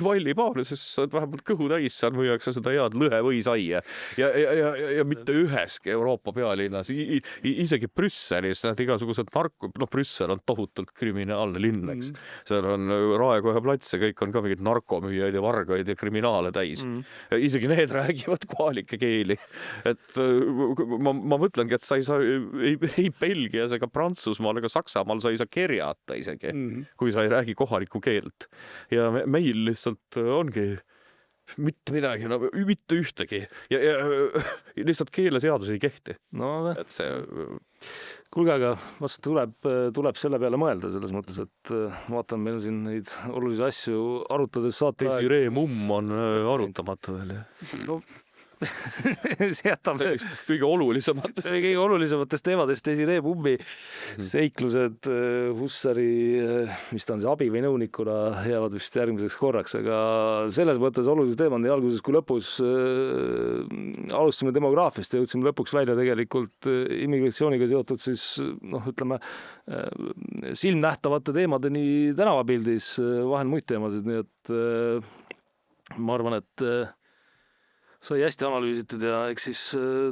Vallibaar, siis vähemalt kõhu täis, seal müüakse seda head lõhe või saia. Ja mitte üheski Euroopa pealinnas, isegi Brüsselis, need igasugused Brüssel on tohutult kriminaalne linn, eks. Seal on Raekoja plats ja kõik on ka mingid narkomüüjaid ja vargaid ja kriminaale täis. Isegi need räägivad kohalikke keeli. Et ma mõtlengi, et sa ei saa ei Belgias ega Prantsusmaal ega Saksamaal sa ei saa kerjata isegi, kui sa ei räägi kohalikku keelt. Ja meil lihtsalt ongi mitte midagi, mitte ühtegi. Ja lihtsalt keeleseadus ei kehti. Et see... Kuulge, aga vast tuleb selle peale mõelda selles mõttes, et vaatan meil siin neid olulisi asju arutades saate... Desiree mumm on arutamatu veel. jätame sellistest kõige olulisematest. see oli kõige olulisematest teemadest Desiree Pummi seiklused Hussari, mis ta on, see abi või nõunikuna, jäävad vist järgmiseks korraks, aga selles mõttes olulised teemad nii alguses kui lõpus. Alustasime demograafiast ja jõudsime lõpuks välja tegelikult immigratsiooniga seotud siis ütleme silmnähtavate teemadeni tänavapildis, vahel muid teemasid, nii et ma arvan, et sai hästi analüüsitud ja eks siis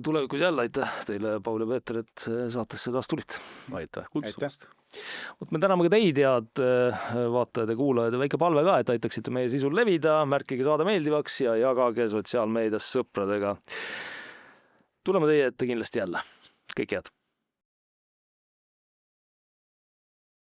tulevikus jälle aitäh teile, Paul ja Peeter, et saatesse taas tulite. Aitäh kutsumast. Me täname ka teid, head vaatajad ja kuulajad, ja väike palve ka, et aitaksite meie sisul levida, märkige saade meeldivaks ja jagage sotsiaalmeedias sõpradega. Tuleme teie ette kindlasti jälle. Kõik head.